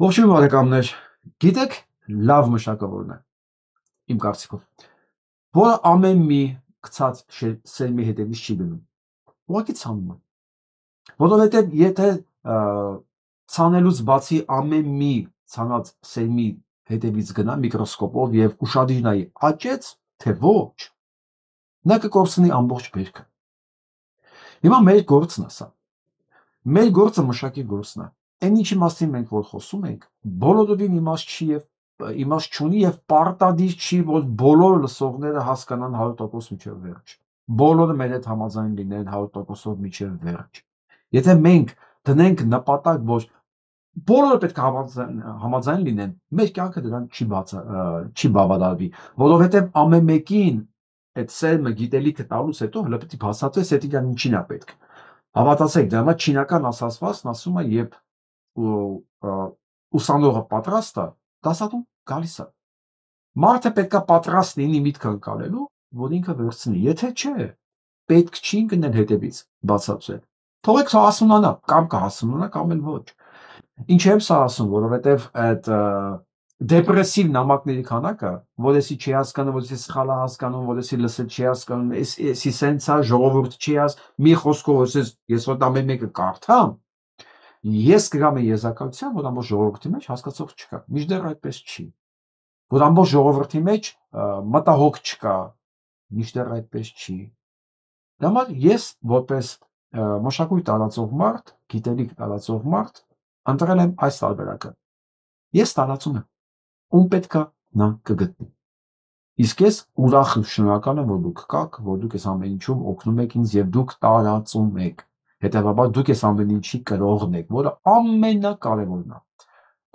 Ողջույն բարեկամներ, գիտեք լավ մշակավորն է, իմ կարծիքով, որը ամեն մի գցած սերմի հետևից չի գնում, ուղղակի ցանում է, որովհետև եթե ցանելուց բացի ամեն մի ցանած սերմի հետևից գնա միկրոսկոպով և ուշադիր նայի աճեց, թե ոչ, նա կկորցնի ամբողջ բերքը։ Հիմա մեր գործն է սա, մեր գործը մշակի գործն է, այն ինչի մասին մենք որ խոսում ենք, բոլորովին իմաստ չունի և պարտադիր չի, որ բոլոր լսողները հասկանան 100% մինչև վերջ, բոլորը մեր հետ համաձայն լինեն 100%-ով մինչև վերջ։ Եթե մենք դնենք նպատակ, որ բոլորը պետք է համաձայն լինեն, մեր կյանքը դրան չի բավարարվի, որովհետև ամեն մեկին այդ սերմը գիտելիքը տալուց հետո հələ պետք է բացատրես, դա իրան ինչին է պետք։ Հավատացեք, դրա համար չինական ասացվածքն ասում է, երբ ուսանողը պատրաստ է, դասատուն գալիս է։ Մարդը պետք է պատրաստ լինի միտքը ընկալելու, որ ինքը վերցնի, եթե չէ, պետք չի ընկնել հետևից բացատրել։ Թողեք հասունանա, կամ կհասունանա, կամ էլ ոչ։ Ինչ եմ սա ասում, որովհետև այդ դեպրեսիվ նամակների քանակը, որ էսի չի հասկանում, որ էսի սխալ է հասկանում, որ էսի լսել չի հասկանում, էսի սենց է, ժողովուրդ չի մի խոսքով ես որ ամեն մեկը կարդամ, ես կգամ եմ եզրակացության, որ ամբողջ ժողովրդի մեջ հասկացող չկա, մինչդեռ այդպես չի, որ ամբողջ ժողովրդի մեջ մտահոգ չկա, մինչդեռ այդպես չի։ Դա համար ես որպես մշակույթ տարածող մարդ, գիտելիք տարածող մարդ, ընտրել եմ այս տարբերակը։ Ես տարածում եմ, ում պետքա նա կգտնի։ Իսկ ես ուրախ ու շնորհակալ եմ, որ դուք կաք, որ դուք այս ամեն ինչում օգնում եք ինձ և դուք տարածում եք։ Հետևաբար դուք այս ամեն ինչի կրողն եք, որը ամենակարևորն է։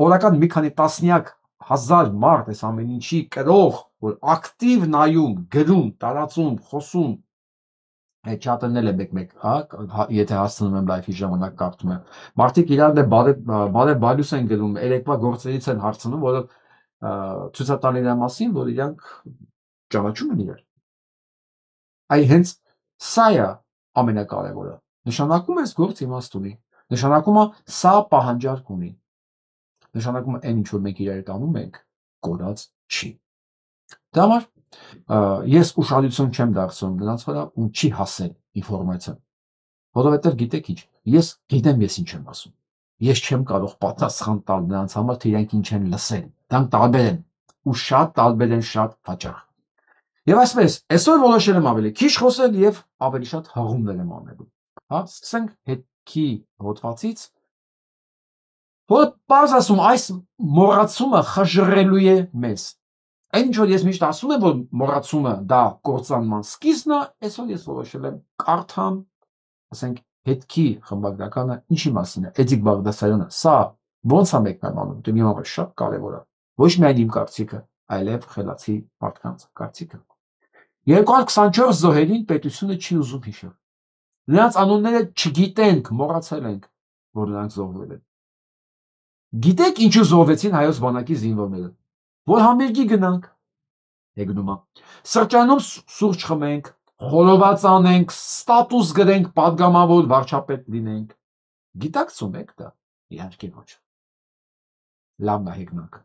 Օրական մի քանի տասնյակ հազար մարդ այս ամեն ինչի կրող, որ ակտիվ նայում, գրում, տարածում, խոսում, չաթն էլ է մեկ-մեկ, եթե հասցնում եմ լայֆի ժամանակ կարդում եմ, մարդիկ իրար բարև բալյուս են գրում, երեկվա գործերից են հարցնում, որը ցույցատան իրար մասին, որ իրանք ճանաչում են իրար։ Այ հենց սա է ամենակարևորը, նշանակում է գործ իմաստ ունի, նշանակում է սա պահանջարկ ունի, նշանակում է այն ինչ որ մենք իրար հետ անում ենք, կորած չի։ Դա համար ես ուշադրություն չեմ դարձնում նրանց վրա, ում չի հասել ինֆորմացիան, որովհետև գիտեք ինչ, ես գիտեմ ես ինչ եմ ասում, ես չեմ կարող պատասխան տալ նրանց համար, թե իրանք ինչ են լսել, դրանք տարբեր են ու շատ տարբեր են, շատ հաճախ։ Եվ այսպես, այսօր որոշել եմ ավելի քիչ խոսել և ավելի շատ հղումներ եմ անելու։ Սկսենք հետքի հոդվածից, որը պարզ ասում, այս մոռացումը խժռելու է մեզ։ Այն ինչ որ ես միշտ ասում եմ, որ մոռացումը դա կործանման սկիզբն է, այսօր ես որոշել եմ կարդամ, ասենք հետքի խմբագրականը ինչի մասին է, Էդիկ Բաղդասարյանը, սա ոնց է մեկնաբանում, դե մի համար շատ կարևոր է, ոչ միայն իմ կարծիքը, այլև խելացի մարդկանց կարծիքը։ 224 զոհերին պետությունը չի ուզում հիշել։ Նրանց անունները չգիտենք, մոռացել ենք, որ նրանք զոհվել են։ Գիտեք ինչու զոհվեցին հայոց բանակի զինվորները, որ համերգի գնանք, հեգնում է, սրճանում սուրճ խմենք, խորոված անենք, ստատուս գրենք, պատգամավոր վարչապետ լինենք։ Գիտակցում եք դա, իհարկե ոչ։ Լավն է հեգնանք։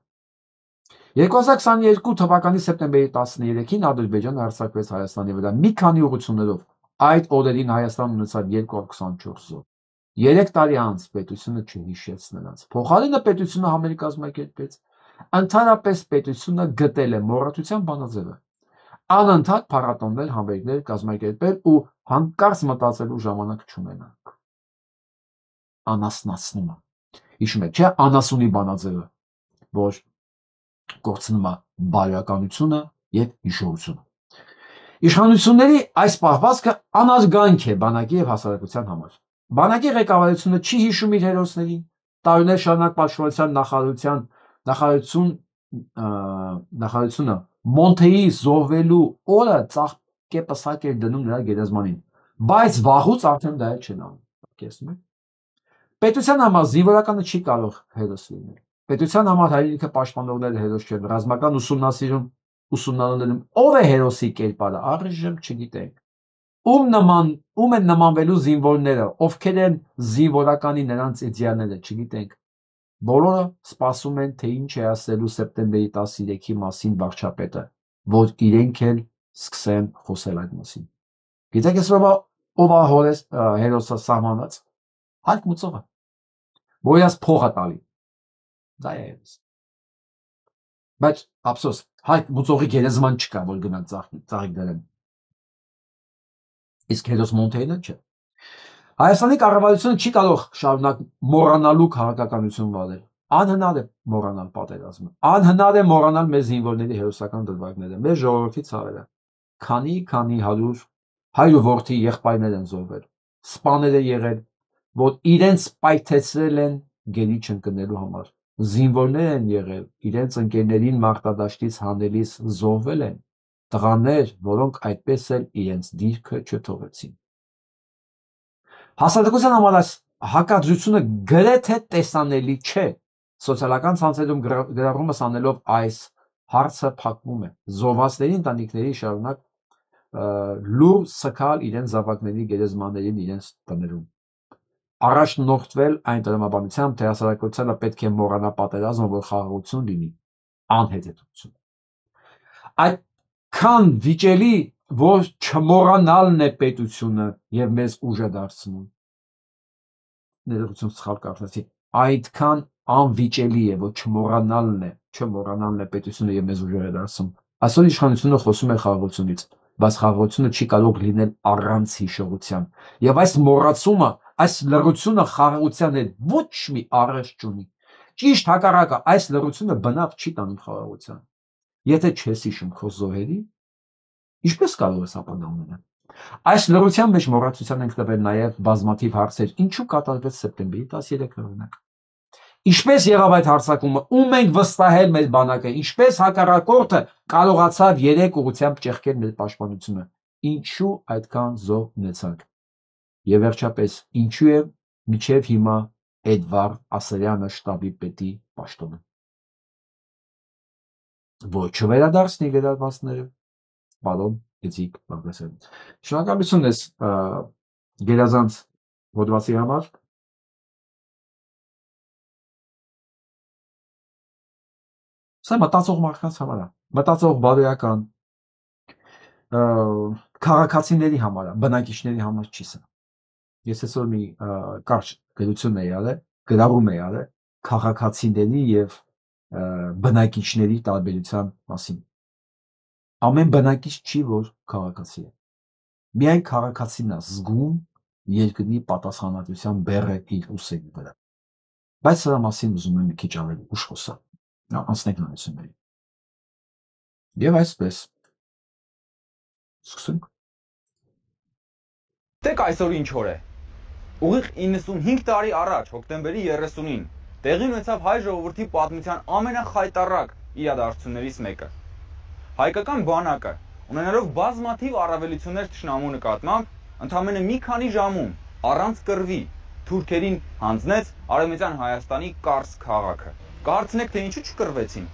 2022 թվականի սեպտեմբերի 13-ին Ադրբեջանը հարձակվեց Հայաստանի վրա մի քանի ուղղություններով, այդ օրերին Հայաստան ունեցավ 224 զոհ։ 3 տարի անց պետությունը չհիշեց նրանց, փոխարենը պետությունը համերի կազմակերպեց, ընդհանրապես պետությունը գտել է մոռացության բանաձևը, անընդհատ փառատոներ, համերգներ կազմակերպել ու հանկարծ մտածելու ժամանակ չունենանք։ Անասնացնում է։ Հիշում եք, չէ՞, անասունի բանաձևը, որ կորցնում է բարոյականությունը և հիշողությունը։ Իշխանությունների այս պահվածքը անարգանք է բանակի և հասարակության համար։ Բանակի ղեկավարությունը չի հիշում իր հերոսներին, տարիներ շարունակ պաշտպանության նախարարությունը Մոնթեի զոհվելու օրը ծաղկեպսակ էր դնում նրա գերեզմանին, բայց վաղուց արդեն դա էլ չեն անում։ Պետության համար զինվորականը չի կարող հերոս լինել։ Պետության համար հայրենիքը պաշտպանողները հերոս չեն, ռազմական ուսումնարանում ով է հերոսի կերպարը, առայժմ չգիտենք։ Ում են նմանվելու զինվորները, ովքեր են զինվորականի նրանց իդեալները, չգիտենք։ Բոլորը սպասում են, թե ինչ է ասելու սեպտեմբերի 13-ի մասին վարչապետը, որ իրենք էլ սկսեն խոսել այդ մասին։ Գիտեք ես ով է հերոսը սահմանած։ Հայկ Մուծովը, որ իրաց փողը տալի։ Դա է ես։ Բայց ափսոս, Հայկ Մուծովի գերեզման չկա, որ գնա ծաղիկ դրեն։ Իսկ հերոս Մոնթեյնը չէ։ Հայաստանի կառավարությունը չի կարող շարունակ մոռանալու քաղաքականություն վարել։ Անհնար է մոռանալ պատերազմը։ Անհնար է մոռանալ մեր զինվորների հերոսական դրվագները, մեր ժողովրդի ցավերը։ Քանի հայր ու որդի եղբայրներ են զոհվել, սպաներ են եղել, որ իրենց պայթեցրել են գերի չընկնելու համար։ Զինվորներ են եղել, իրենց ընկերներին մարտադաշտից հանելիս զոհվել են, տղաներ, որոնք այդպես էլ իրենց դիրքը չթողեցին։ Հասարակության համար այս հակադրությունը գրեթե տեսանելի չէ։ Սոցիալական ցանցերում գրառումս անելով այս հարցը փակվում է։ Զոհվածների ընտանիքների շարունակ լուր սքալ իրենց զավակների գերեզմաններին իրենց տներում։ Առաջնորդվել այն տրամաբանությամբ, թե հասարակությանը պետք է մոռանա պատերազմը, որ խաղաղություն լինի, անհետեթություն։ Այդքան վիճելի, որ չմոռանալն է պետությունը եւ մեզ ուժ է դարձնում։ Ներողություն սխալ կարծեցի։ Այդքան անվիճելի է, որ չմոռանալն է պետությունը եւ մեզ ուժ է դարձնում։ Այսօր իշխանությունը խոսում է խաղաղությունից, բայց խաղաղությունը չի կարող լինել առանց հիշողության։ Եվ այս մոռացումը, այս լռությունը խաղաղության հետ ոչ մի առես չունի։ Ճիշտ հակառակը, այս լռությունը բնավ չի տանում խաղաղության։ Եթե չես հիշում քո զոհերի, ինչպես կարող ես ապագա ունենալ։ Այս լռության մեջ մոռացության ենք տվել նաև բազմաթիվ հարցեր, ինչու կատարվեց սեպտեմբերի 13-ը օրինակ։ Ինչպես եղավ այդ հարձակումը, ում ենք վստահել մեր բանակը, ինչպես հակառակորդը կարողացավ 3 ուղղությամբ ճեղքել մեր պաշտպանությունը, ինչու այդքան զոհ ունեցանք։ Եվ վերջապես, ինչու է մինչև հիմա Էդվարդ Ասրյանը շտաբի պետի պաշտոնը։ Որ չվերադարձնի վերադարձները, պարոն Գեցիկ Բաղդասարյան։ Շնորհակալություն ես գերազանց հոդվածի համար։ Սա մտածող մարդկանց համար է, մտածող բարոյական քաղաքացիների համար է, բնակիչների համար չի սա։ Ես այսօր մի կարճ գրություն էի արել, գրառում էի արել քաղաքացիների եւ բնակիչների տարբերության մասին։ Ամեն բնակիչ չի, որ քաղաքացի է։ Միայն քաղաքացին է զգում երկրի պատասխանատվության բեռը իր ուսերի վրա։ Բայց սրա մասին ուզում եմ մի քիչ ավելի ուշ խոսալ։ Անցնենք նորություններին։ Եվ այսպես սկսենք։ Դեք այսօր ինչ օր է։ Ուղիղ 95 տարի առաջ, հոկտեմբերի 30-ին, տեղի ունեցավ հայ ժողովրդի պատմության ամենախայտառակ իրադարձություններից մեկը։ Հայկական բանակը, ունենալով բազմաթիվ առավելություններ թշնամու նկատմամբ, ընդամենը մի քանի ժամում առանց կռվի թուրքերին հանձնեց Արևմտյան Հայաստանի Կարս քաղաքը։ Կարծնեք, թե ինչու չկռվեցին։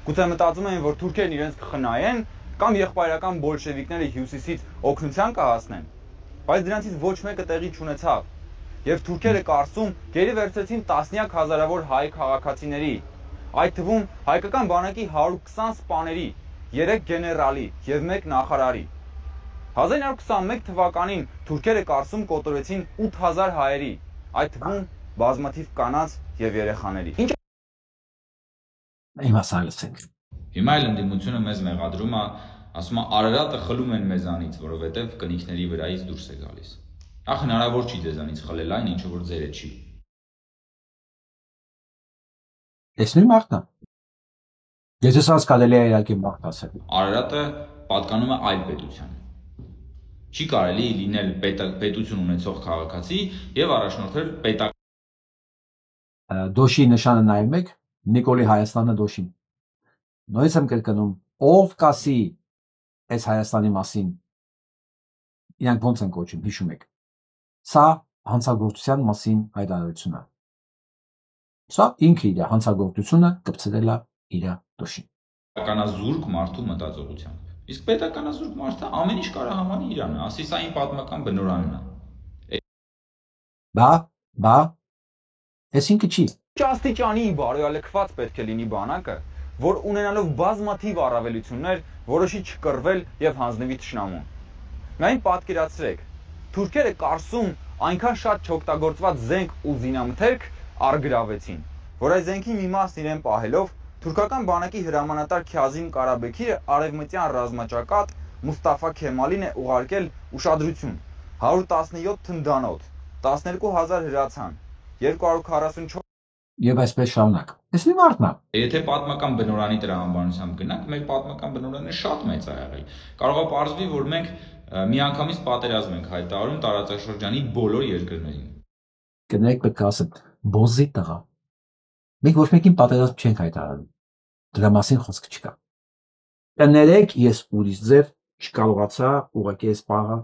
Գուցե մտածում էին, որ թուրքերն իրենց կխնայեն կամ եղբայրական բոլշևիկները հյուսիսից օգնության կհասնեն, բայց դրանցից ոչ մեկը տեղի չունեցավ, եւ թուրքերը Կարսում գերի վերցրեցին տասնյակ հազարավոր հայ քաղաքացիների, այդ թվում հայկական բանակի 120 սպաների, 3 գեներալի եւ 1 նախարարի։ 1921 թվականին թուրքերը Կարսում կոտորեցին 8000 հայերի, այդ թվում բազմաթիվ կանանց եւ երեխաների։ Հիմա սայլսենք։ Հիմա էլ ընդդիմությունը մեզ մեղադրում է, ասում է Արարատը խլում են մեզանից, որովհետեւ կնիքների վրայից դուրս է գալիս։ Ախ հնարավոր չի ձեզանից խլել այն, ինչը որ ձերը չի։ Ես մի մարդն եմ։ Եթե սա կարելի է իհարկե մարդ ասել։ Արարատը պատկանում է այլ պետության։ Չի կարելի լինել պետություն ունեցող քաղաքացի եւ առաջնորդել պետական։ Դոշի նշանը նայում եք, Նիկոլի Հայաստանը դոշին։ Նույնիսկ եմ կրկնում, ով կասի այս Հայաստանի մասին, իրանք ոնց են կոչում, հիշում եք։ Սա հանցագործության մասին հայտարարություն է։ Սա ինքը իր հանցագործությունը կպցրել է իր դոշին։ Պետականազուրկ մարդու մտածողությամբ։ Իսկ պետականազուրկ մարդը ամեն ինչ կարող համանի իրանը, ասի սա իմ պատմական բնորանն է։ Բա, այս ինքը չի, Ճաստիճանի բարոյալքված պետք է լինի բանակը, որ ունենալով բազմաթիվ առավելություններ, որոշի չկռվել եւ հանձնվի թշնամուն։ Միայն պատկերացրեք, թուրքերը Կարսում այնքան շատ չօգտագործված զենք ու զինամթերք առգրավեցին, որ այս զենքի մի մասն իրեն պահելով թուրքական բանակի հրամանատար Քազիմ Կարաբեքիրը արևմտյան ռազմաճակատ Մուստաֆա Քեմալին է ուղարկել ուշադրություն 117 թնդանոթ, 12000 հրացան, 244 Եվ այսպես շարունակ։ Էս մի մարդն է։ Եթե պատմական բնորանի տրամաբանությամբ գնանք, մեր պատմական բնորանը շատ մեծ է եղել։ Կարող է պարզվի, որ մենք միանգամից պատերազմ ենք հայտարարում տարածաշրջանի բոլոր երկրներին։ Կներեք պետք է ասեմ, բոզի տղա։ Մենք ոչ մեկին պատերազմ չենք հայտարարում։ Դրա մասին խոսք չկա։ Կներեք, ես ուրիշ ձև չկարողացա ուղղակի այս պահը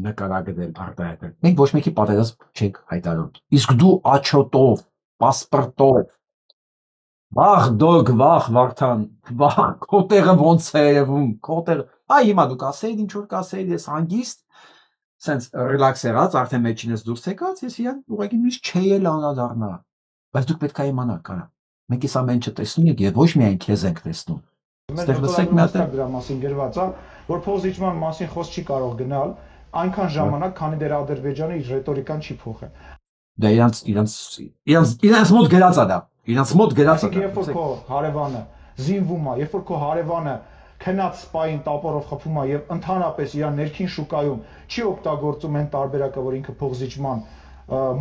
նկարագրել արտահայտել։ Մենք ոչ մեկի պատերազմ չենք հայտարարում։ Իսկ դու աչոտով, պասպորտով, վախ դոգ, վախ Վարդան, վախ քո տեղը ոնց է երևում, քո տեղը։ Այ հիմա դու կասեիր, ինչ որ կասեիր, ես հանգիստ, sense relax եղած, արդեն մեջինս դուրս եկած, ես իրան ուղղակի միշտ չէի էլ անդառնա։ Բայց դուք պետք է իմանաք, կարա։ Մենք այս ամեն ինչը տեսնում ենք եւ ոչ միայն քեզ ենք տեսնում։ Ստեղ լսեք մի հատ դրա մասին գրված է, որ փոխզիջման մասին խոսք չի կարող գնալ այնքան ժամանակ, քանի դեռ Ադրբեջանը իր ռետորիկան չի փոխել։ Դա իրանց մոտ գրած է դա։ Իրանց մոտ գրած է։ Երբ որ քո հարևանը զինվում է, երբ որ քո հարևանը քնած սպային տապորով խփում է եւ ընդհանրապես իր ներքին շուկայում չի օգտագործում այն տարբերակը, որ ինքը փոխզիջման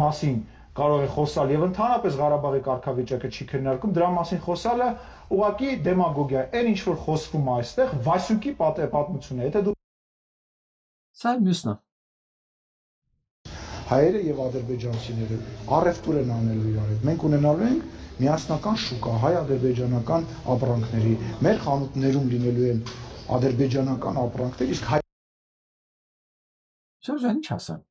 մասին կարող է խոսալ եւ ընդհանրապես Ղարաբաղի կարգավիճակը չի քննարկում, դրա մասին խոսալը ուղղակի դեմագոգիա է։ Այն ինչ որ խոսվում է այստեղ, Վասյուկի պատմություն է։ Եթե դու Սա մյուսն է։ Հայերը եւ ադրբեջանցիները առևտուր են անելու իրար հետ։ Մենք ունենալու ենք միասնական շուկա հայ-ադրբեջանական ապրանքների։ Մեր խանութներում լինելու են ադրբեջանական ապրանքներ, իսկ հայ Շրջան ինչ ասեմ։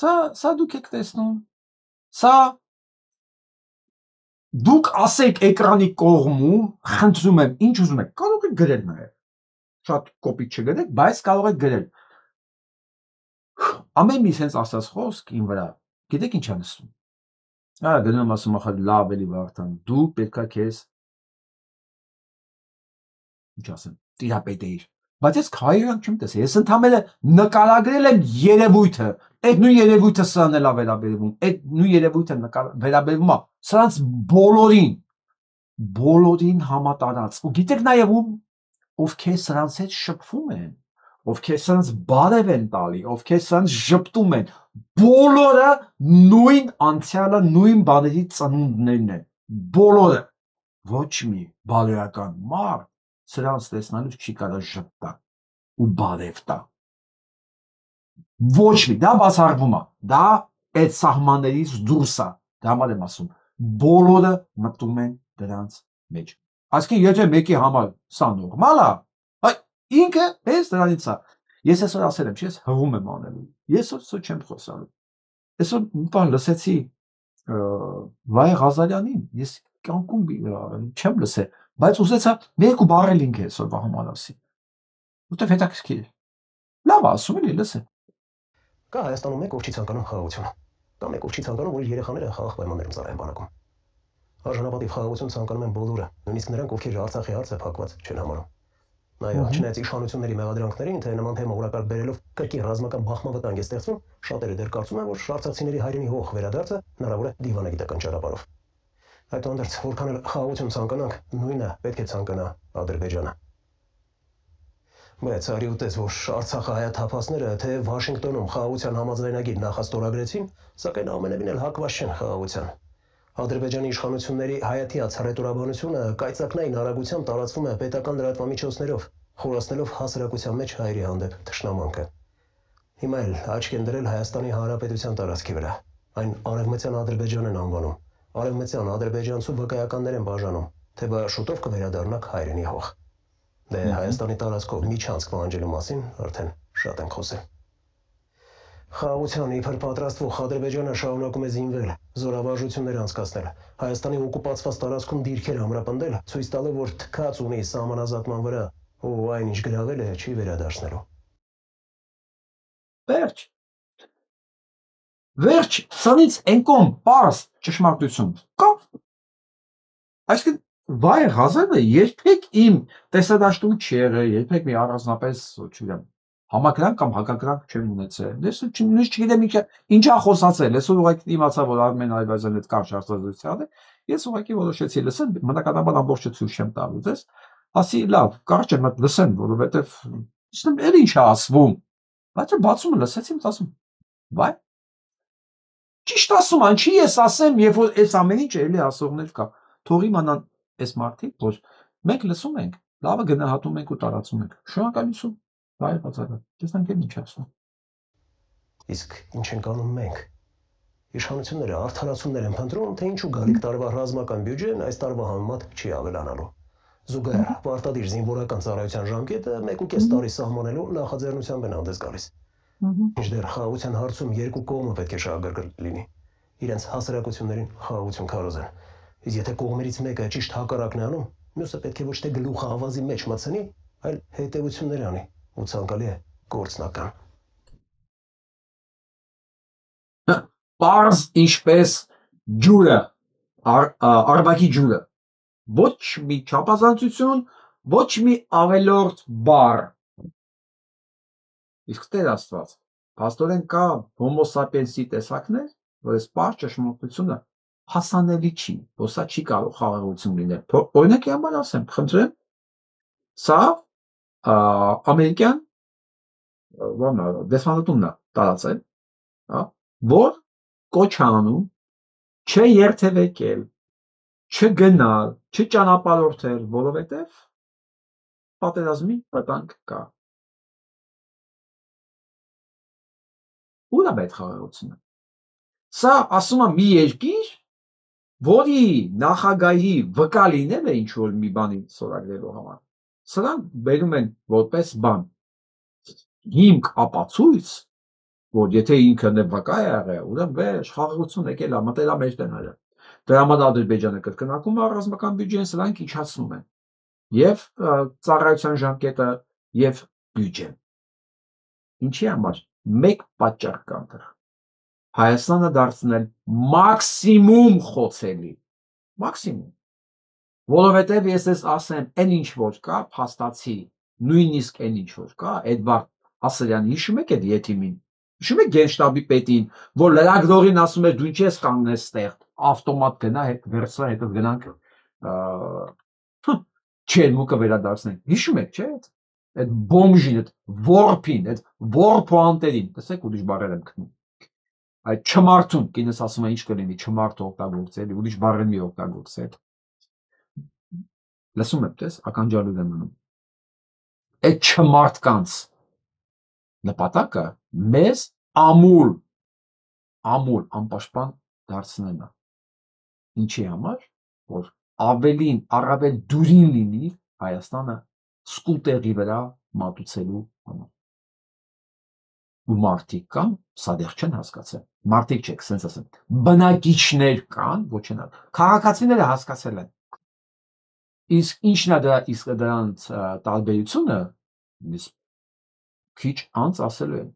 Սա դուք եք տեսնում։ Սա դուք ասեք էկրանի կողմում, խնդրում եմ, ինչ ուզում եք, կարող եք գրել նաև։ Շատ կոպիտ չգրեք, բայց կարող եք գրել։ Ամեն մի sense ասած խոսք իմ վրա։ Գիտեք ինչ է նստում։ Արա գնում ասում ախր լավ էլի Վարդան, դու պետքա քեզ ինչ ասեմ, տիրապետեիր։ Բայց ես քայլան չեմ տեսել։ Ես ընդհանրապես նկարագրել եմ երևույթը։ Այդ նույն երևույթը սրան էլ վերաբերվում։ Այդ նույն երևույթը վերաբերվում է սրանց բոլորին համատարած։ Ու գիտեք նաև ովքեր սրանց հետ շփվում են, ովքեր սրանց բարև են տալի, ովքեր սրանց ժպտում են, բոլորը նույն անցյալը, նույն բաների ծնունդներն են։ Բոլորը ոչ մի բարոյական մարդ սրանց տեսնալուց չի կարող ժպտա ու բարև տա։ Ոչ մի, դա բացառվում է, դա այդ սահմաններից դուրս է, դա համար եմ ասում, բոլորը մտնում են դրանց մեջ։ Այսինքն եթե մեկի համար սա նորմալ է, ինքը էս դրանից է։ Ես այսօր ասել եմ, ես հղում եմ անելու։ Ես այսօր չեմ խոսալու։ Այսօր մի բան լսեցի Վայ Ղազարյանին, ես կյանքում չեմ լսել, բայց ուզեցա մի երկու բառ էլ ինքը այսօրվա համար ասի։ Որտեվ հետաքրքիր է։ Լավ ասում էլի լսե։ Կա Հայաստանում մեկ, ով չի ցանկանում խաղաղություն։ Կա մեկ, ով չի ցանկանում, որ իր երեխաները խաղաղ պայմաններում ծառայեն բանակում։ Արժանապատիվ խաղաղություն ցանկանում են բոլորը, նույնիսկ նրանք, ովքեր Արցախի հարցը փակված չեն համարում։ Նաև չնայած իշխանությունների մեղադրանքներին, թե նման թեմա օրակարգ բերելով կրկին ռազմական բախման վտանգ է ստեղծվում, շատերը դեռ կարծում են, որ արցախցիների հայրենի հող վերադարձը հնարավոր է դիվանագիտական ճանապարհով։ Այդուհանդերձ, որքան էլ խաղաղություն ցանկանանք, նույնը պետք է ցանկանա Ադրբեջանը։ Բայց արի ուտես, որ Արցախի հայաթափածները թե Վաշինգտոնում խաղաղության համաձայնագիր նախաստորագրեցին, սակայն ամենևին էլ հակված չեն խաղաղության։ Ադրբեջանի իշխանությունների հայաթիած հռետորաբանությունը կայծակնային արագությամբ տարածվում է պետական լրատվամիջոցներով, խորացնելով հասարակության մեջ հայերի հանդեպ թշնամանքը։ Հիմա էլ աչք են դրել Հայաստանի Հանրապետության տարածքի վրա։ Այն արևմտյան Ադրբեջան են անվանում, արևմտյան ադրբեջանցու վկայականներ են բաժանում, թե բա շուտով կվերադառնաք հայրենի հող։ Դե Հայաստանի տարածքով միջանցք պահանջելու մասին արդեն շատ են խոսել։ Խաղաղության իբր պատրաստվող Ադրբեջանը շարունակում է զինվել, զորավարժություններ անցկացնել, Հայաստանի օկուպացված տարածքում դիրքեր ամրապնդել, ցույց տալով, որ թքած ունի սահմանազատման վրա, ու այն ինչ գրավել է, չի վերադարձնելու։ Վերջ։ Վերջ սրանից ենկոմ պարս ճշմարտություն կա։ Այսինքն վայ հազարը երբեք իմ տեսադաշտում չի եղել, երբեք մի առանձնապես, չգիտեմ, համակրանք կամ հակակրանք չեմ ունեցել։ Ես չգիտեմ ինչա խոսացել, այսօր ուղղակի իմացա, որ Արմեն Այվազյանը այդ կարճ հարցազրույցը է, ես ուղղակի որոշեցի լսել, մնակադաբար ամբողջը ցույց չեմ տալու ձեզ, ասի լավ, կարճ եմ լսեմ, որովհետև իստեմ էլ ինչ է ասվում, բայց բացումը լսեցի, ասում, վայ, ճիշտ ասում, ինչի ես ասեմ, երբ որ այս ամեն ինչը էլի ասողներ կա, թող իմանան այս մարդիկ, որ մենք լսում ենք, լավը գնահատում ենք ու տարածում ենք։ Շնորհակալություն, վայ բացակայ, տեսնենք էլ ինչ ասում։ Իսկ ինչ ենք անում մենք։ Իշխանությունները արդարացումներ են փնտրում, թե ինչու գալիք տարվա ռազմական բյուջեն այս տարվա համեմատ չի ավելանալու։ Զուգահեռ պարտադիր զինվորական ծառայության ժամկետը 1.5 տարի սահմանելու նախաձեռնությամբ են հանդես գալիս։ Մինչդեռ խաղաղության հարցում երկու կողմը պետք է շահագրգռ լինի։ Իրենց հասարակություններին խաղաղություն քարոզեն։ Իսկ եթե կողմերից մեկը ճիշտ հակառակն է անում, մյուսը պետք է ոչ թե գլուխը ավազի մեջ մտցնի, այլ հետևություններ անի ու ցանկալի է գործնական։ Պարզ ինչպես ջուրը, արբակի ջուրը, ոչ մի չափազանցություն, ոչ մի ավելորդ բառ։ Իսկ Տեր Աստված, փաստորեն կա հոմո սապիենսի տեսակներ, որ այս պարզ ճշմարտությունը հասանելի չի, որ սա չի կարող խաղաղություն լինել։ Օրինակի համար ասեմ, խնդրեմ, սա ամերիկյան դեսպանատունն է տարածել, որ կոչ է անում չերթևեկել, չգնալ, չճանապարհորդել, որովհետև պատերազմի վտանգ կա։ Ուր է այդ խաղաղությունը։ Սա ասում է մի երկիր, որի նախագահի վկա լինելը ինչ որ մի բանի սորագրելու համար։ Սրանք բերում են որպես բան հիմք ապացույց, որ եթե ինքը վկա է եղել, ուրեմն վեր խաղաղություն եկել է, մտել է մեր տները։ Դրա համար Ադրբեջանը կրկնակում է ռազմական բյուջեն, սրանք իջացնում են եւ ծառայության ժամկետը եւ բյուջեն։ Ինչի համար մեկ պատճառ կա դեռ։ Հայաստանը դարձնել մաքսիմում խոցելի, մաքսիմում, որովհետև ես ես ասեմ, այն ինչ որ կա, փաստացի, նույնիսկ այն ինչ որ կա, այդ բառ Ասրյանի հիշում եք այդ եթիմին, հիշում եք գենշտաբի պետին, որ լրագրողին ասում էր դու ինչ ես կանգնես ստեղ, ավտոմատ գնա, հետ վերցրա, հետո գնանք չերմուկը վերադարձնենք, հիշում եք, չէ՞, այդ բոմժին, այդ որփին, այդ որփոանտերին, տեսեք ուրիշ բառեր եմ գտնում։ Այդ չմարթուն, կինս ասում է ինչ կլինի չմարթ օգտագործել, ուրիշ բառեր մի օգտագործել։ Լսում եք, տես, ականջալուր եմ մնում։ Այդ չմարթկանց նպատակը մեզ ամուլ անպաշտպան դարձնելն է։ Ինչի համար, որ ավելին, առավել դյուրին լինի Հայաստանը սկուտերի վրա մատուցելու համար։ Ու մարդիկ կան, սա դեռ չեն հասկացել, մարդիկ չեք, սենց ասեմ, բնակիչներ կան, ոչ են, քաղաքացիները հասկացել են։ Իսկ ինչն է դրանց տարբերությունը, քիչ անց ասելու եմ։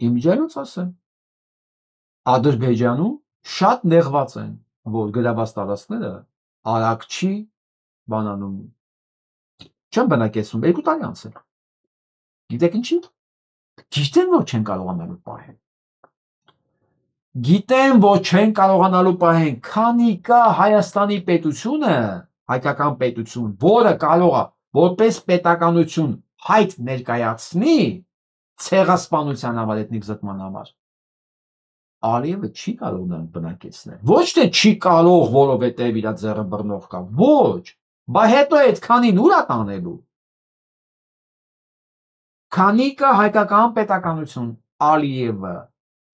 Իմիջիայլոց ասեմ, Ադրբեջանում շատ նեղված են, որ գրաված տարածքները արագ չի բանանում։ Չեմ բնակեցնում, 2 տարի անցել։ Գիտեք ինչի՞։ Գիտեն, որ չեն կարողանալու պահեն։ Գիտեն, որ չեն կարողանալու պահեն, քանի կա Հայաստանի պետությունը, հայկական պետություն, որը կարող է որպես պետականություն հայտ ներկայացնի ցեղասպանության համար, էթնիկ զտման համար։ Ալիևը չի կարող նրան բնակեցնել։ Ոչ թե չի կարող, որովհետև իր ձեռը բռնող կա։ Ոչ, բա հետո այդքանին ուր է տանելու։ Քանի կա հայկական պետականություն, Ալիևը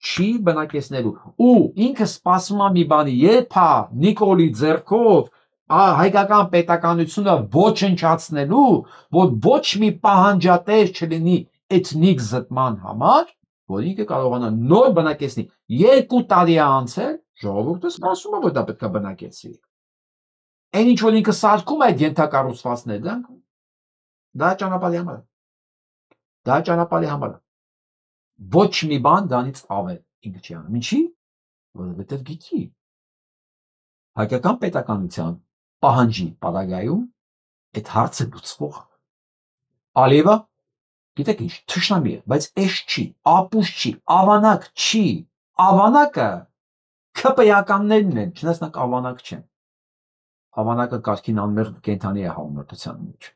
չի բնակեցնելու։ Ու ինքը սպասում է մի բանի, երբ է Նիկոլի ձեռքով հայկական պետականությունը ոչնչացնելու, որ ոչ մի պահանջատեր չլինի էթնիկ զտման համար, որ ինքը կարողանա նոր բնակեցնի։ 2 տարի է անցել, ժողովուրդը սպասում է, որ դա պետք է բնակեցվի։ Այն ինչ որ ինքը սարքում է այդ ենթակառուցվածքները, դա ճանապարհի համար է։ Դա ճանապարհի համար է։ Ոչ մի բան դրանից ավել ինքը չի անում։ Ինչի՞։ Որովհետև գիտի հայկական պետականության պահանջի պարագայում այդ հարցը լուծվող Ալիևը գիտեք ինչ թշնամի է, բայց էշ չի, ապուշ չի, ավանակ չի։ Ավանակը ԿՊ-ականներն են, չնայած նրանք ավանակ չեն։ Ավանակը կարգին անմեղ կենդանի է համեմատության մեջ։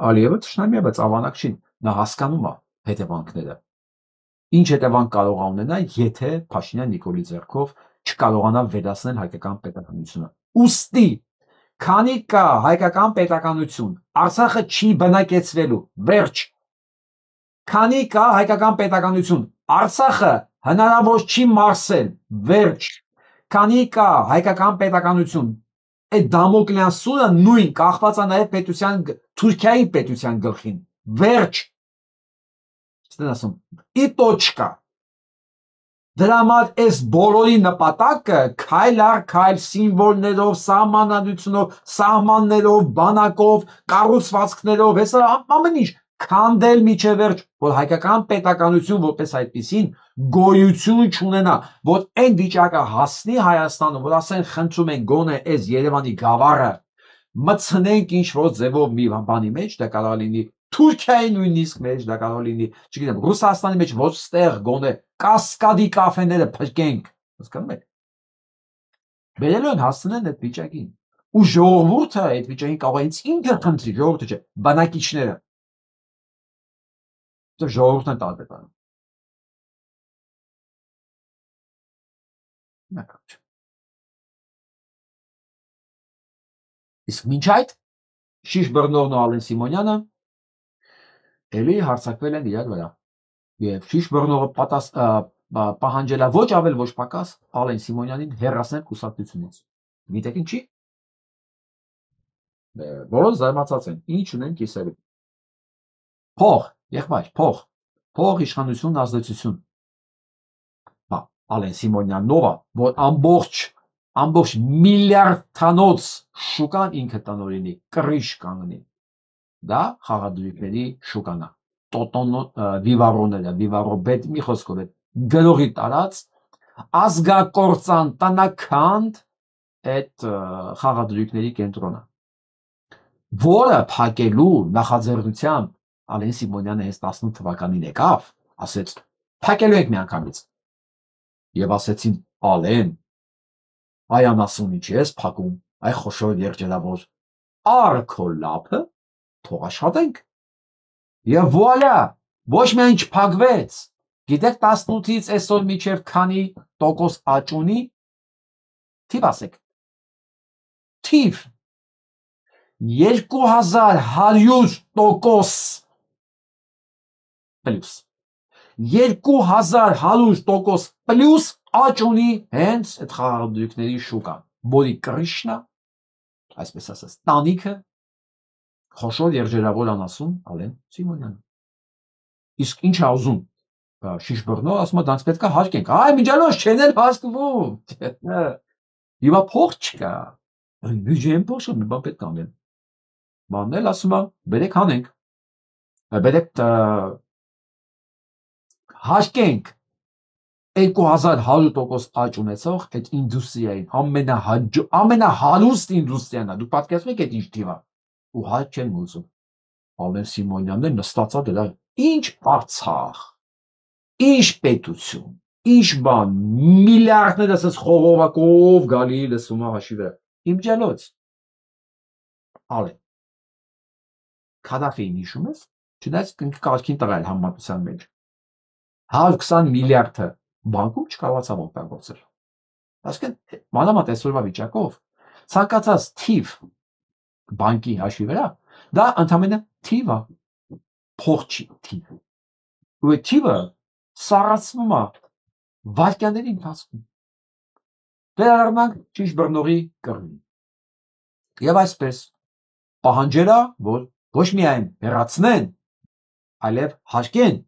Ալիևը թշնամի է, բայց ավանակ չի, նա հասկանում է հետևանքները։ Ինչ հետևանք կարող է ունենալ, եթե Փաշինյան Նիկոլի ձեռքով չկարողանա վերացնել հայկական պետականությունը։ Ուստի, քանի կա հայկական պետականություն, Արցախը չի բնակեցվելու, վերջ։ Քանի կա հայկական պետականություն, Արցախը հնարավոր չի մարսել, վերջ։ Քանի կա հայկական պետականություն, այդ Դամոկլյան սուրը նույն կախված է նաև պետության Թուրքիայի պետության գլխին, վերջ։ Ստեն ասում, ի տոչկա։ Դրա համար այս բոլորի նպատակը քայլ առ քայլ սիմվոլներով, սահմանադրությունով, սահմաններով, բանակով, կառուցվածքներով, հեսա ամեն ինչ քանդել միջև վերջ, որ հայկական պետականություն որպես այդպեսին գոյություն չունենա, որ այն վիճակը հասնի Հայաստանում, որ ասեն խնդրում են գոնե այս Երևանի գավառը մտցնենք ինչ որ ձևով մի բանի մեջ, դա կարող լինի Թուրքիայի նույնիսկ մեջ, դա կարող լինի, չգիտեմ, Ռուսաստանի մեջ ոչ ստեղ գոնե կասկադի կաֆեները փրկենք, հասկանում եք։ Բերելու են հասցնեն այդ վիճակին։ Ու ժողովուրդը այդ վիճակին կարող է ինքը խնդրի, ժողովուրդը չէ, բնակիչները։ Դա ժողովուրդն է տարբերանում։ Իսկ մինչ այդ Շիշ Բռնովն ու Ալեն Սիմոնյանը էլի հարցակվել են իրար վրա։ Եվ Շիշ Բռնովը պահանջել է ոչ ավել ոչ պակաս Ալեն Սիմոնյանին հեռացնել կուսակցությունից։ Գիտեք ինչի։ Բոլորը զարմացած են, ինչ ունեն կիսելու։ Փող, եղբայր, փող իշխանություն, ազդեցություն։ Բա Ալեն Սիմոնյանովը, որ ամբողջ միլիարդանոց շուկան ինքը տնօրինի, կռիժ կանգնի։ Դա խաղադրույքների շուկան է։ Տոտոն վիվարոները, վիվարոբետ, մի խոսքով է գրողի տարած ազգակործան տնաքանդ այդ խաղադրույքների կենտրոնը, որը փակելու նախաձեռնությամբ Ալեն Սիմոնյանը հենց 18 թվականին եկավ, ասեց փակելու եք միանգամից։ Եվ ասեցին Ալեն, այ անասուն ինչի ես փակում, այ խոշոր երջերավոր, արքո լափը, թող աշխատենք։ Եվ վուալա, ոչ միայն չփակվեց, գիտեք 18-ից այսօր մինչև քանի տոկոս աճ ունի, թիվ ասեք, թիվ 2100% պլյուս, 2100% պլյուս աճ ունի հենց այդ խաղադրույքների շուկան, որի կռիչն է, այսպես ասած, տանիքը խոշոր երջերավոր անասուն Ալեն Սիմոնյանը։ Իսկ ինչ է ուզում Շիշ Բռնովը, ասում է դրանց պետք է հարկենք, այ միջանոց չեն էլ հարկվում, հիմա փող չկա, բյուջեն փող մի բան պետք է անեն։ Մանն էլ ասում է բերեք հանենք, բերեք հարկենք 2100% աճ ունեցող այդ ինդուստրիային, ամենահարուստ ինդուստրիան է, դուք պատկերացնում եք այդ ինչ թիվ է, ու հարկ չեն ուզում։ Ալեն Սիմոնյանն էլ նստած է դրա, ինչ Արցախ, ինչ պետություն, ինչ բան, միլիարդներ ասես խողովակով գալի լսում է հաշի վրա։ Իմջալոց։ Ալեն, Քադաֆիին հիշում ես, չնայած կարգին տղա էլ համեմատության մեջ, 120 միլիարդը բանկում չկարողացավ օգտագործել։ Այսինքն, մանավանդ այսօրվա վիճակով, ցանկացած թիվ բանկի հաշվի վրա, դա ընդամենը թիվ է, փող չի թիվ։ Ու այդ թիվը սառացվում է վայրկյանների ընթացքում։ Վերադառնանք Շիշ Բռնովի կռվին։ Եվ այսպես պահանջելա, որ ոչ միայն հեռացնեն, այլև հարկեն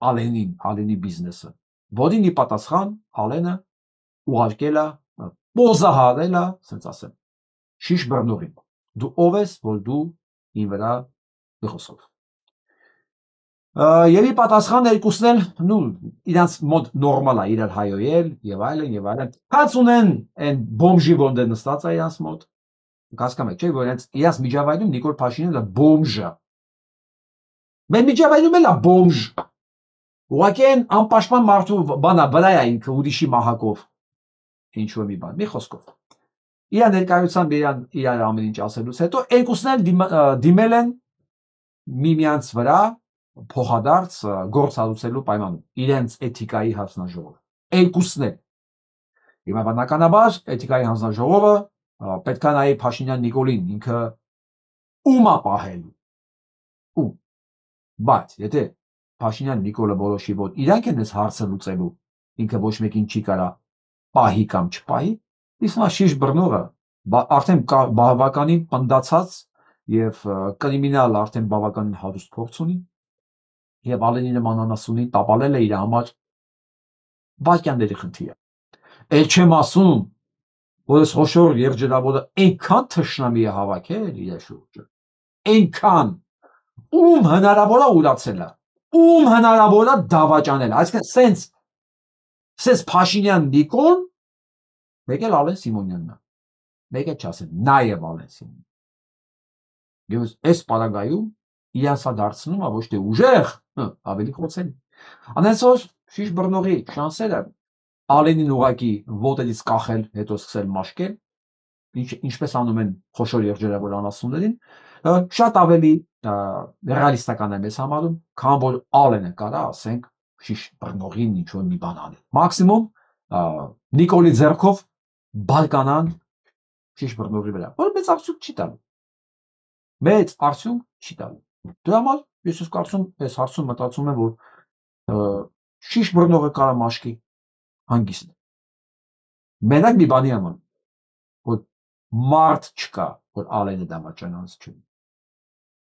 Ալենի բիզնեսը, որին ի պատասխան Ալենը ուղարկել է, պոզահարել է, ասենց ասեմ, Շիշ Բռնովին։ Դու ով ես, որ դու ին վրա խոսով։ Եվ ի պատասխան երկուսն էլ իրանց մոտ նորմալ է իրար հայոյել եւ այլն եւ այլն։ Հաց ունեն այն բոմժի ոնդ է նստած է իրանց մոտ։ Հասկանում եք, չէ՞, որ իրանց միջավայրում Նիկոլ Փաշինյանը բոմժ է։ Մեր միջավայրում էլ է բոմժ։ Ուղղակի անպաշտպան մարդու բանա վրա է ինքը ուրիշի մահակով։ Ինչու մի բան, մի խոսքով։ Իր ներկայությամբ իրար ամեն ինչ ասելուց հետո երկուսն էլ դիմել են միմյանց վրա փոխադարձ գործ հարուցելու պայմանում իրենց էթիկայի հանձնաժողովը երկուսն էլ հիմա բնականաբար էթիկայի հանձնաժողովը պետք է նայի Փաշինյան Նիկոլին ինքը ում է պահելու ում բայց եթե Փաշինյան Նիկոլը որոշի որ իրանք են այս հարցը լուծելու ինքը ոչ մեկին չի կարա պահի կամ չպահի իսկ նա շիշ բռնողը արդեն բավականին պնդացած եւ կրիմինալ արդեն բավականին հարուստ փորձ ունի եւ Ալենի նման անասունի տապալել է իր համար վարկյանների խնդիր է։ Էլ չեմ ասում, որ այս խոշոր երջերավորը այնքան թշնամի է հավաքել իր շուրջը, այնքան ում հնարավոր է ուրացելը, ում հնարավոր է դավաճանել, այսինքն սենց Փաշինյան Նիկոլ, մեկ էլ Ալեն Սիմոնյանն է, մեկ էլ չասեմ, նաեւ Ալեն Սիմոնյան։ Եվ այս պարագայում իրանց դարձնում է ոչ թե ուժեղ, ավելի խոցելի։ Անեցօր շիշ բռնողի շանսերը Ալենին ուղակի ոտերից կախել, հետո սկսել մաշկել, ինչպես անում են խոշոր երջերավոր անասուններին, շատ ավելի ռեալիստական է մեզ համարում, քան որ Ալենը կարա ասենք շիշ բռնողին ինչ-որ մի բան անել։ Մաքսիմում Նիկոլի ձեռքով բալկանան շիշ բռնողի վրա, որ մեծ արդյունք չի տալու։ Մեծ արդյունք չի տալու։ Դրա համար ես կարծում այս հարցում մտածում եմ որ շիշ բռնողը կարա մաշկի հանգիստ։ Մենակ մի բանի համար որ մարդ չկա որ Ալենը դավաճանած չունի։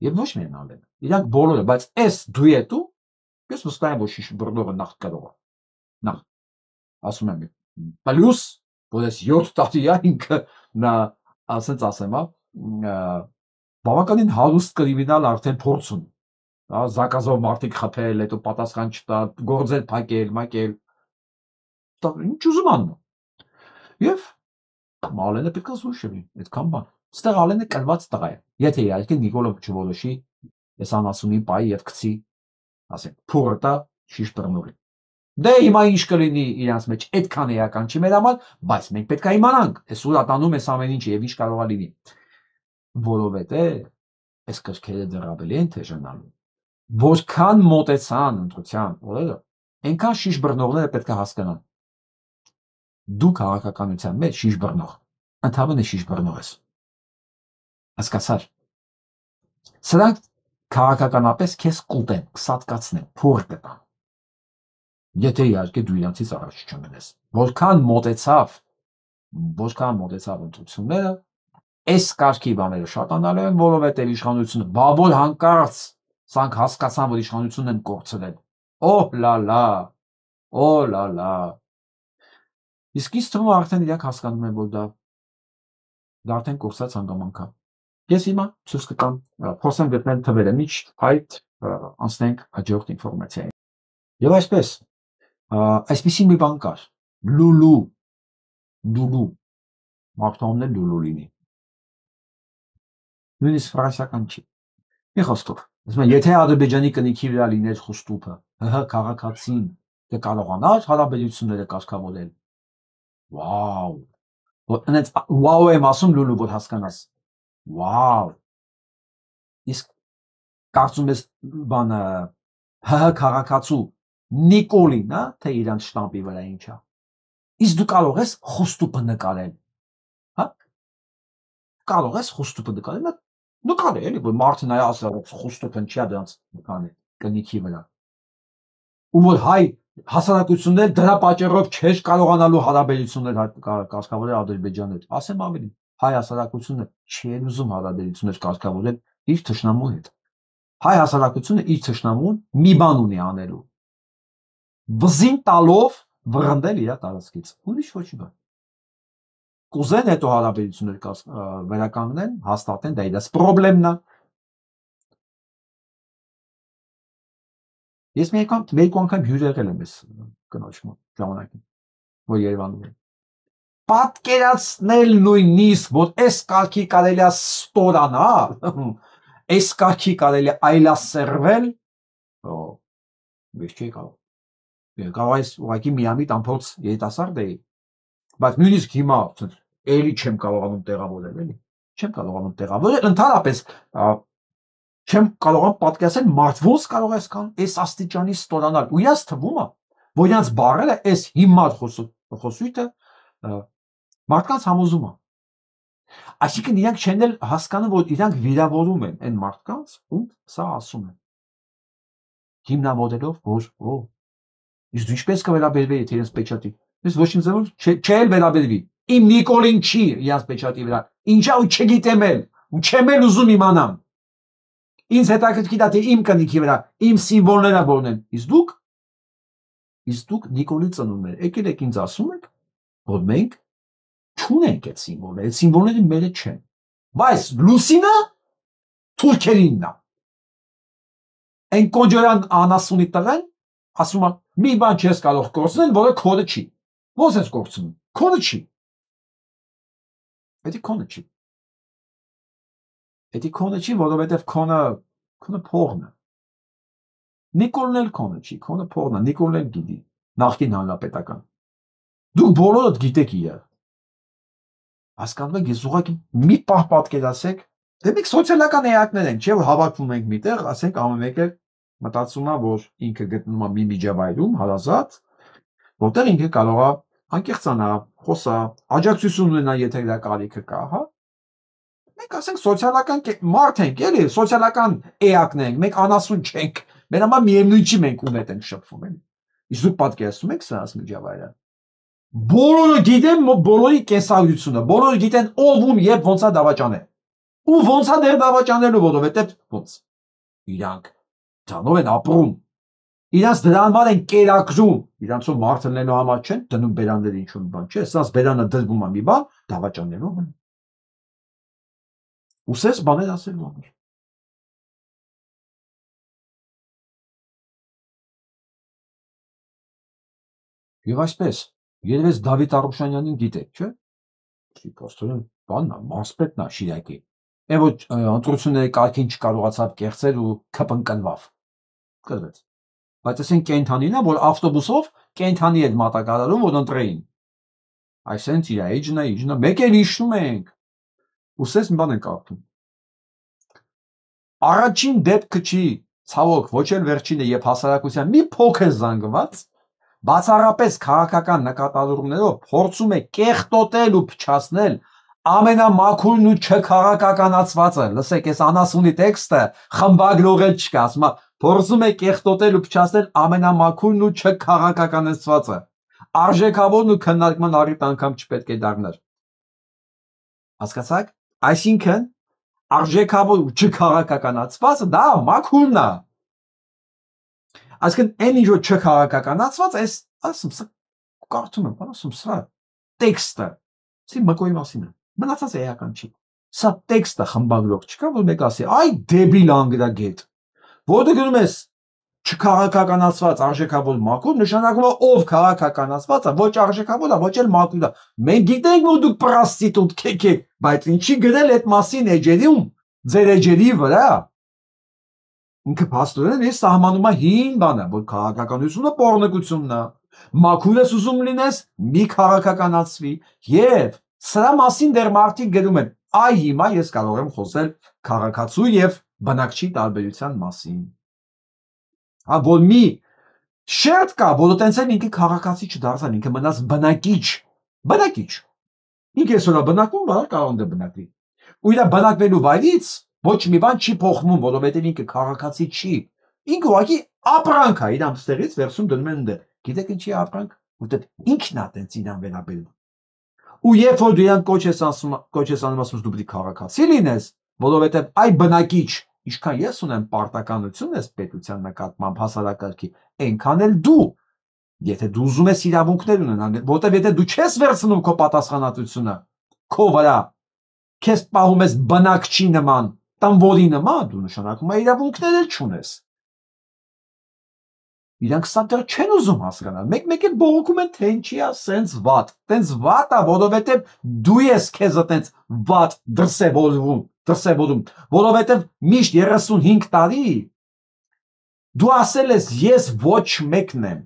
Եվ ոչ միայն Ալենը, իրանք բոլորը, բայց այս դուետու ես վստահ եմ որ շիշ բռնողը նախ կարող է։ Նախ ասում եմ պլյուս որ այս 7 տարի է ինքը նա ասենց ասեմ, բավականին հարուստ կրիմինալ արդեն փորձ ունի։ Զակազով մարդիկ խփել, հետո պատասխան չտալ, գործել փակել, մակել։ Ինչ ուզում անում։ Եվ Ալենը պետք է զույշ լինի, այդքան բան։ Ստեղ Ալենը կրված տղա է։ Եթե իհարկե Նիկոլը չորոշի այս անասունի պայի եւ գցի, ասենք, փորը տա շիշ բռնողի։ Դե հիմա ինչ կլինի իրանց մեջ այդքան էական չի մեր համար, բայց մենք պետք է իմանանք, այս ուրատանում այս ամեն ինչը եւ ինչ կարող է լինի։ Որովհետեւ այս կրքերը դեռ ավելի են թեժանալու։ Որքան մոտեցան ընտրության օրերը, այնքան շիշ բռնողները պետք է հասկանան։ Դու քաղաքականության մեջ շիշ բռնող, ընդհանրապես շիշ բռնող ես։ Հասկացար։ Սրանք քաղաքականապես քեզ կուտեն, կսատկացնեն, փոր կտան։ Եթե իհարկե դու իրանցից առաջ չմնես։ Որքան մոտեցավ ընտրությունները, այս կարգի բաները շատանալու են, որովհետև իշխանությունը բաբոր հանկարծ սրանք հասկացան, որ իշխանությունն են կորցրել։ Օհ լա լա։ Իսկ ինձ թվում է արդեն իրանք հասկանում են, որ դա արդեն կորցած հանգամանք է։ Ես հիմա ցույց կտամ, փորձեմ գտնել թվերը, միշտ այդ անցնենք հաջորդ ինֆորմացիային։ Եվ այսպեսի մի բան կար։ Լուլու։ Մարդոն էլ լուլու լինի։ Նույնիսկ ֆրանսիական չի։ Մի խոսքով, եթե Ադրբեջանի կնիքի վրա լիներ խուստուփը, ՀՀ քաղաքացին կկարողանար հարաբերությունները կարգավորել։ Վաու։ Այնց վաու եմ ասում լուլու, որ հասկանաս։ Վաու։ Իսկ կարծում ես բանը ՀՀ քաղաքացու Նիկոլին, թե իրանց շտամպի վրա ինչա։ Իսկ դու կարող ես խուստուփը նկարել։ Հա։ Կարող ես խուստուփը նկարել, նկարել էլի, որ մարդը նայ ասել խուստուփն չի դրանց նկարել կնիքի վրա։ Ու որ հայ հասարակություններ դրա պատճառով չէր կարողանալու հարաբերություններ կարգավորել Ադրբեջանի հետ։ Ասեմ ավելի, հայ հասարակությունը չէր ուզում հարաբերություններ կարգավորել իր թշնամու հետ։ Հայ հասարակությունը իր թշնամուն մի բան ունի անելու։ Վզին տալով վռնդել իր տարածքից։ Ուրիշ ոչ մի բան։ Կուզեն հետո հարաբերություններ վերականգնեն, հաստատեն, դա իրաց պրոբլեմն է։ Ես մի անգամ հյուր եղել եմ այս կնոջ մոտ ժամանակին, որ Երևանում եմ։ Պատկերացնել նույնիսկ, որ այս կարգի կարելի է ստորանալ, այս կարգի կարելի է այլասերվել, ես չի կարող։ Կարող ես ուղղակի միամիտ ամփոփ երիտասարդ էի, բայց նույնիսկ հիմա էլի չեմ կարողանում տեղավորել, էլի չեմ կարողանում տեղավորել, ընդհանրապես չեմ կարողանում պատկերացնել մարդ ոնց կարող է այս աստիճանի ստորանալ, ու իրաց թվում է, որ իրաց բառերը այս հիմար խոսույթը մարդկանց համոզում է։ Այսինքն իրանք չեն էլ հասկանում, որ իրանք վիրավորում են այն մարդկանց, ում սա ասում են։ Հիմնավորելով, որ իսկ դու ինչպես կվերաբերվի, եթե իրենց պեչատի։ Ես ոչ մի ձևով չէ վերաբերվի։ Իմ Նիկոլին չի իրենց պեչատի վրա։ Ինչա ու չգիտեմ էլ, ու չեմ էլ ուզում իմանամ։ Ինձ հետաքրքիր է թե իմ կնիքի վրա իմ սիմվոլները որն են։ Իսկ դուք Նիկոլի ծնունդներ եկել եք ինձ ասում եք, որ մենք չունենք այդ սիմվոլները, այդ սիմվոլները մերը չեն։ Բայց Լուսինը թուրքերինն է։ Այն կոնջորան անասունի տղեն ասում է մի բան չես կարող կորցնել, որը քոնը չի։ Ո՞նց ես կորցնում։ Քոնը չի։ Դա քոնը չի։ Դա քոնը չի, որովհետև քոնը փողն է։ Նիկոլն էլ քոնը չի, քոնը փողն է, Նիկոլն էլ գիտի, նախկին հանրապետական։ Դուք բոլորդ գիտեք իրար։ Հասկանում եք, ես ուղղակի մի պահ պատկերացեք, դե մենք սոցիալական էակներ ենք, չէ՞ որ հավաքվում ենք միտեղ, ասենք ամեն մեկը մտածում է, որ ինքը գտնում է մի միջավայրում հարազատ, որտեղ ինքը կարող է անկեղծանա, խոսա, աջակցություն ունենա, եթե դա կարիքը կա, հա։ Մենք ասենք սոցիալական մարդ ենք, էլի, սոցիալական էակներ ենք, մենք անասուն չենք, մեր համար միևնույն չի մենք ում հետ ենք շփվում, էլի։ Իսկ դուք պատկերացնում եք սա միջավայրը։ Բոլորը գիտեն բոլորի կենսագրությունը, բոլորը գիտեն ով ում երբ ոնց է դավաճանել։ Ու ոնց է դեր դավաճանելու, որովհետև ոնց։ Իրանք դրանով են ապրում։ Իրանց դրան համար են կերակրում, իրանցով մարդ լնելու համար չեն դնում բերաններ ինչ-որ բան, չէ, սրանց բերանը դրվում է մի բան, դավաճանելով են։ Ուսես բաներ ասելու համար։ Եվ այսպես, երևես Դավիթ Արուշանյանին գիտեք, չէ՞։ Չի փոստորեն բանն է, մարզպետն է Շիրակի։ Այն որ ընտրությունների կարգին չկարողացավ կեղծել ու կպնկնվավ։ Կրվեց։ Բայց ասեն կենթանին է, որ ավտոբուսով կենթանի հետ մատակարարում, որ ընտրեին։ Այսենց իր իջնա, մեկ էլ իշնում ենք։ Ուսես մի բան ենք ապրում։ Առաջին դեպքը չի, ցավոք, ոչ էլ վերջինը եւ հասարակության մի փոքր զանգված, բացառապես քաղաքական նկատառումներով փորձում է կեղտոտել ու փչացնել ամենամաքուրն ու չքաղաքականացվածը։ Լսեք, այս անասունի տեքստը խմբագրողել չկա, ասում է փորձում է կեղտոտել ու փչացնել ամենամաքուրն ու չքաղաքականացվածը։ Արժեքավորն ու քննարկման առիթ անգամ չպետք է դառնար։ Հասկացաք։ Այսինքն արժեքավոր ու չքաղաքականացվածը դա մաքուրն է։ Այսինքն այն ինչ որ չքաղաքականացված էս ասում սա կարդում եմ, ասում սա տեքստը սի մկոյի մասին է։ Մնացած էական չի։ Սա տեքստը խմբագրող չկա, որ մեկ ասի, այ դեբիլ անգրագետ։ Որտեղ գրում ես չքաղաքականացված արժեքավոր մաքուր, նշանակում է ով քաղաքականացված է, ոչ արժեքավոր է, ոչ էլ մաքուր է։ Մենք գիտենք, որ դուք պրոստիտուտ եք, բայց ինչի գրել այդ մասին էջերում, ձեր էջերի վրա։ Ինքը փաստորեն էս սահմանում է հին բանը, որ քաղաքականությունը պոռնկությունն է։ Մաքուր ես ուզում լինես, մի քաղաքականացվի, եւ սրա մասին դեռ մարդիկ գրում են, այ հիմա ես կարող եմ խոսել քաղաքացու եւ բնակչի տարբերության մասին։ Որ մի շերտ կա, որ տենց էլ ինքը քաղաքացի չդարձան, ինքը մնաց բնակիչ։ Ինքը այսօր բնակվում, բառ կարող է բնակվի։ Ու իր բնակվելու վայրից ոչ մի բան չի փոխվում, որովհետև ինքը քաղաքացի չի։ Ինքը ուղղակի ապրանք է, իրան ստերից վերցում դնում են դեր։ Գիտեք ինչի ապրանք, որտեղ ինքն է տենց իրան վերաբերում։ Ու երբ որ դու իրան կոչ ես անում, ասում դու պետք է քաղաքացի լինես, որովհետև այ բնակիչ, ինչքան ես ունեմ պարտականություն ես պետության նկատմամբ հասարակարգի, այնքան էլ դու, եթե դու ուզում ես իրավունքներ ունենալ, որտեղ եթե դու չես վերցնում քո պատասխանատվությունը քո վրա, քեզ պահում ես բնակչի նման, տանվորի նման, դու նշանակում է իրավունքներ էլ չունես։ Իրանք սա դեռ չեն ուզում հասկանալ։ Մեկ-մեկ էլ բողոքում են, թե ինչի է սենց վատ։ Տենց վատ է, որովհետև դու ես քեզ այտենց վատ դրսևորում, որովհետև միշտ 35 տարի դու ասել ես ես ոչ մեկն եմ։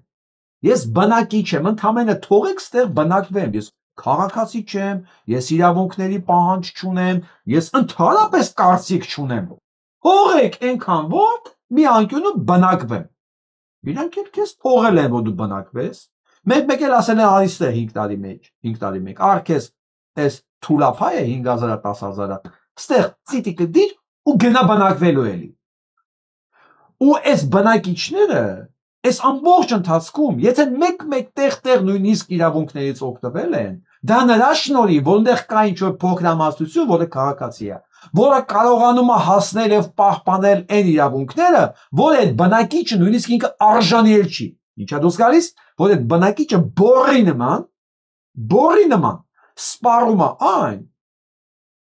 Ես բնակիչ եմ, ընդամենը թողեք ստեղ բնակվեմ։ Ես քաղաքացի չեմ, ես իրավունքների պահանջ չունեմ, ես ընդհանրապես կարծիք չունեմ։ Թողեք այնքան որ մի անկյունում բնակվեմ։ Իրանք էլ քեզ թողել են, որ դու բնակվես։ Մեկ էլ ասել են արի ստեղ 5 տարի մեկ։ Արքես այս թուլափայ է 5000-ը 10000-ը։ Ստեղ ցիտիկը դիր ու գնա բնակվելու էլի։ Ու այս բնակիչները այս ամբողջ ընթացքում, եթե մեկ տեղ նույնիսկ իրավունքներից օգտվել են, դա նրա շնորհիվ, որտեղ կա ինչ-որ փոքրամասնություն, որը քաղաքացի է, որը կարողանում է հասնել եւ պահպանել այն իրավունքները, որ այդ բնակիչը նույնիսկ ինքը արժանի էլ չի։ Ինչա դուրս գալիս, որ այդ բնակիչը բորի նման սպառում է այն,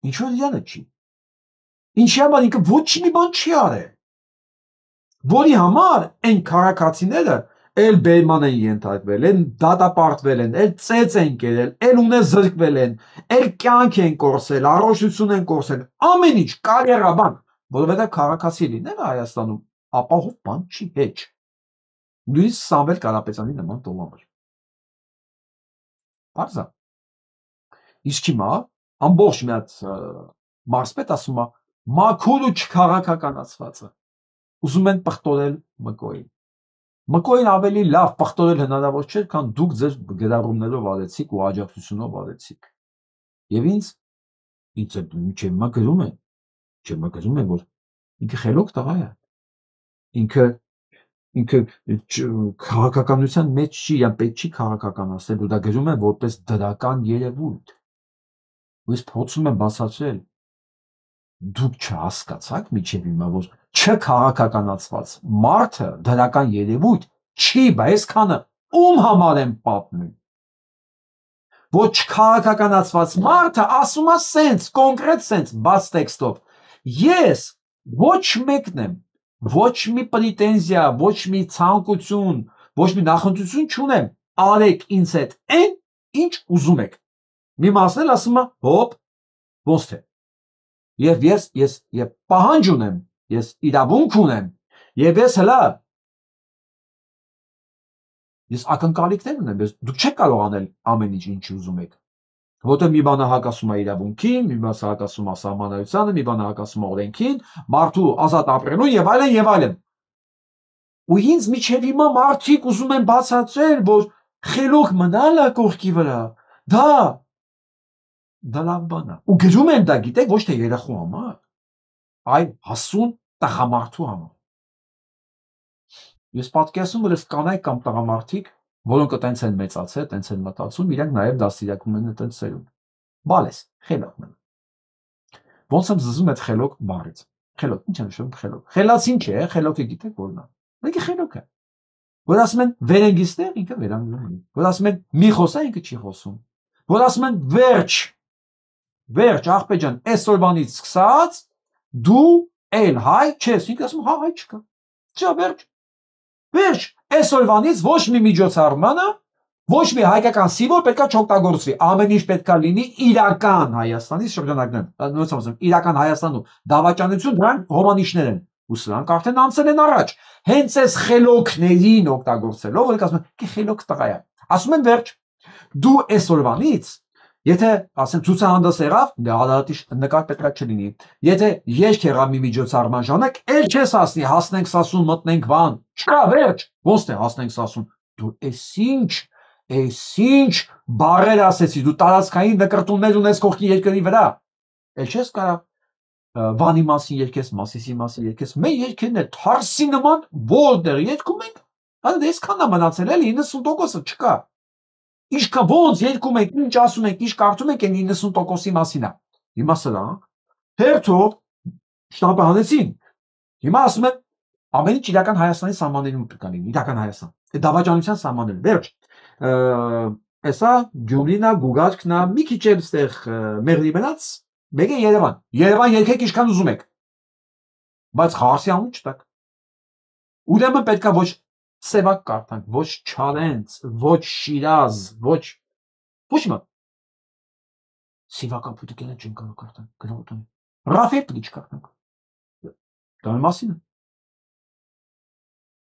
ինչ որ իրանը չի։ Ինչի համար ինքը ոչ մի բան չի արել։ Որի համար այն քաղաքացիները էլ բերման են ենթարկվել, են դատապարտվել են, էլ ծեծ են կերել, էլ ունեն զրկվել են, էլ կյանք են կորսել, առողջություն են կորսել, ամեն ինչ կարիերաբան, որովհետև քաղաքացի լինելը Հայաստանում ապահով բան չի հեչ։ Նույնիսկ Սամվել Կարապետյանի նման տղաներ։ Բարձա։ Իսկ հիմա ամբողջ մի հատ մարզպետ ասում է մաքուր ու չքաղաքականացվածը։ Ուզում են պղտորել Մկոյին։ Մկոյին ավելի լավ պղտորել հնարավոր չէ, քան դուք ձեր գրառումներով արեցիք ու աջակցությունով արեցիք։ Եվ ինձ չեմ գրում են, որ ինքը խելոք տղա է։ Ինքը քաղաքականության մեջ չի, یا պետք չի քաղաքականացնել, ու դա գրում են որպես դրական երևույթ։ Ու ես փորձում եմ բացատրել, դուք չհասկացաք միջև հիմա, որ չքաղաքականացված մարդը դրական երևույթ չի, բայց այսքանը ում համար եմ պատմում։ Որ չքաղաքականացված մարդը ասում է սենց, կոնկրետ սենց, բաց տեքստով։ Ես ոչ մեկն եմ, ոչ մի պրետենզիա, ոչ մի ցանկություն, ոչ մի նախընտրություն չունեմ, արեք ինձ հետ այն, ինչ ուզում եք։ Մի մասն էլ ասում է, հոպ, ոնց թե։ Եվ ես պահանջ ունեմ, ես իրավունք ունեմ, եւ ես հլա ես ակնկալիքներ ունեմ, դուք չեք կարող անել ամեն ինչ ուզում եք, որտեղ մի բանը հակասում է իրավունքին, մի բանը հակասում է սահմանադրությանը, մի բանը հակասում է օրենքին, մարդու ազատ ապրելուն եւ այլն եւ այլն։ Ու ինձ միջև հիմա մարդիկ ուզում են բացատրել, որ խելոք մնալը կողքի վրա, դա լավ բան է։ Ու գրում են դա, գիտեք, ոչ թե երախու համար, այլ հասուն տղամարդու համար։ Ես պատկերացնում եմ, որ կանայք կամ տղամարդիկ, որոնք տենց են մեծացել, տենց են մտածում, իրենք նաև դաստիարակում են տենց սերուն։ Բալես, խելոք մն։ Ոնց եմ զզում այդ խելոք բառից։ Խելոք, ինչ է նշում խելոք։ Խելացին չէ, խելոքը գիտեք որն է։ Ինքը խելոք է։ Որ ասում են վերենգիստեր, ինքը վերանգում է։ Որ ասում են մի խոսա, ինքը չի խոսում։ Որ ասում են վերջ, աղբե ջան, այսօրվանից սկսած դու էլ հայ չես, ինքը ասում հա հայ չկա։ Չէ, վերջ, այսօրվանից ոչ մի միջոցառմանը, ոչ մի հայկական սիմվոլ պետքա չօգտագործվի, ամեն ինչ պետքա լինի իրական Հայաստանի շրջանակներում, իրական Հայաստանում դավաճանություն դրանք հոմանիշներ են, ու սրանք արդեն անցել են առաջ, հենց այս խելոքներին օգտագործելով, որ ասում են, «Կի խելոք տղա է», ասում են վերջ, դու այսօրվանից, եթե ասեմ ցուցահանդես եղավ, դահադատի նկար պետքա չլինի, եթե երգ եղավ մի միջոցառման ժամանակ, էլ չես ասնի, հասնենք սասուն, մտնենք վան, չկա վերջ, ոնց թե հասնենք սասուն, դու Էսինչ բառեր ասեցի, դու տարածքային նկրտումներ ունես կողքի երկրի վրա, էլ չես կարա Վանի մասին երկես, Մասիսի մասին երկես, մեր երկրն է թարսի նման, որտեղ երկում ենք, այսքան է մնացել էլի 90%-ը չկա։ Ինչքան ոնց երկում ենք, ինչ ասում ենք, ինչ կարդում ենք, այն 90%-ի մասին է։ Հիմա սրանք հերթով շտապը հանեցին։ Հիմա ասում են ամեն ինչ իրական Հայաստանի սահմաններում պետք է լինի, իրական Հայաստան։ Այդ դավաճանության սահմանները, վերջ։ Էսա Գյումրինա, Գուգարքնա, մի քիչ էլ այդտեղ մեղրի մնաց, մեկ է Երևան։ Երևան երկեք ինչքան ուզում եք։ Բայց խաղաղության ու չտակ։ Ուրեմն պետքա ոչ Սևակ կարդանք, ոչ Չարենց, ոչ Շիրազ, ոչ մի Սիվակա Պուտիկենը չեն կարող կարդանք, գնահատում։ Ռաֆայել պիտի չկարդանք։ Դա մասին է։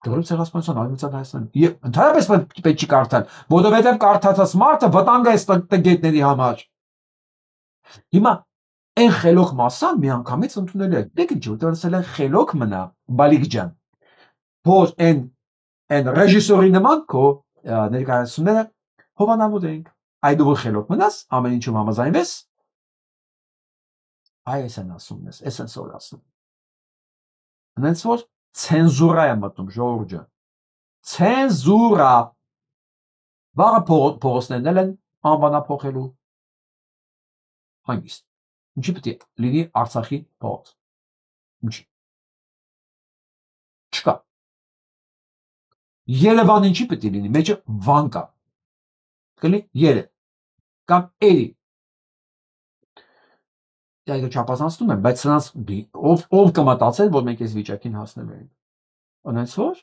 Դրոց ցեղասպանության արմիցան Հայաստան։ Եվ ընդհանրապես պետք չի կարդալ, որովհետև կարդացած մարդը վտանգ է տգետների համար։ Հիմա այն խելոք մասան միանգամից ընդունել է։ Դեք ինչ որ դրսել է խելոք մնա, Բալիկ ջան։ Որ այն ռեժիսորի նման քո ներկայացումները հովանավոր ենք։ Այդ որ խելոք մնաս, ամեն ինչում համաձայնվես։ Այս են ասում ես, էս են սորացնում։ Հենց որ ցենզուրա է մտնում ժողովուրդը։ Ցենզուրա։ Բաղը փողոցներն են անվանափոխելու։ Հանգիստ։ Ինչի պետք է լինի Արցախի փողոց։ Ինչի։ Չկա։ Երևան ինչի պետք է լինի, մեջը Վան կա։ Կլինի Երև կամ Էրի։ Դա չափազանցնում եմ, բայց սրանց ով կմտածել, որ մենք այս վիճակին հասնելու ենք։ Անց որ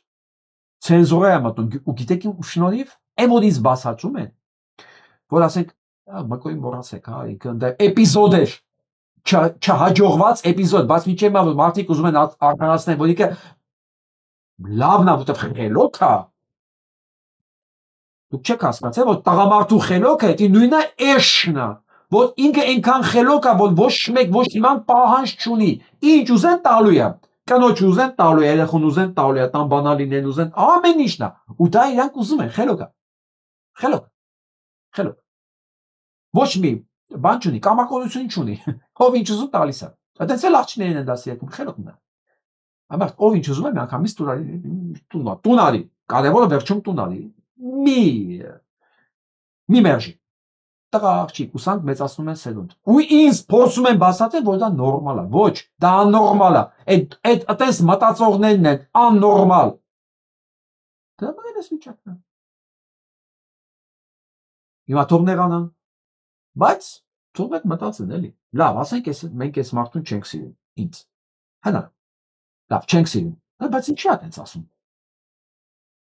ցենզուրա է մտնում ու գիտեք ու շնորհիվ էմոդից բացատրում են, որ ասենք մկոյին մոռացեք, հա, ինքը էպիզոդ է, չհաջողված էպիզոդ, բայց միջև որ մարդիկ ուզում են արկանացնել, որ ինքը լավն է, որտեղ խելոք է։ Դուք չեք հասկացել, որ տղամարդու խելոքը դա նույնը էշն է, որ ինքը այնքան խելոք է, որ ոչ մեկ ոչ իման պահանջ չունի։ Ինչ ուզեն տալու է։ Կանոչ ուզեն տալու է, երեխուն ուզեն տալու է, տան բանալիներն ուզեն, ամեն ինչն է։ Ու դա իրանք ուզում են, խելոք է։ Խելոք։ Ոչ մի բան չունի, կամակորություն չունի։ Ով ինչ ուզում տալիս է։ Այդպես էլ աղջիկներին են դա սիրում, խելոքն է։ Ամառ ով ինչ ուզում է, միանգամից տուն արի։ Կարևորը վերջում տուն արի։ Մի մերժի։ Տղա աղջիկ, ուսանք մեծացնում են սերունդ։ Ու ինձ փորձում են բացատրել, որ դա նորմալ է։ Ոչ, դա աննորմալ է։ Այդպես մտածողներն են աննորմալ։ Դա մեն էս վիճակն է։ Հիմա թող նեղանան։ Բայց թող եք մտածեն էլի։ Լավ, ասենք մենք այս մարդուն չենք սիրում։ Ինձ։ Հնա։ Լավ, չենք սիրում։ Բայց ինչի՞ է այդպես ասում։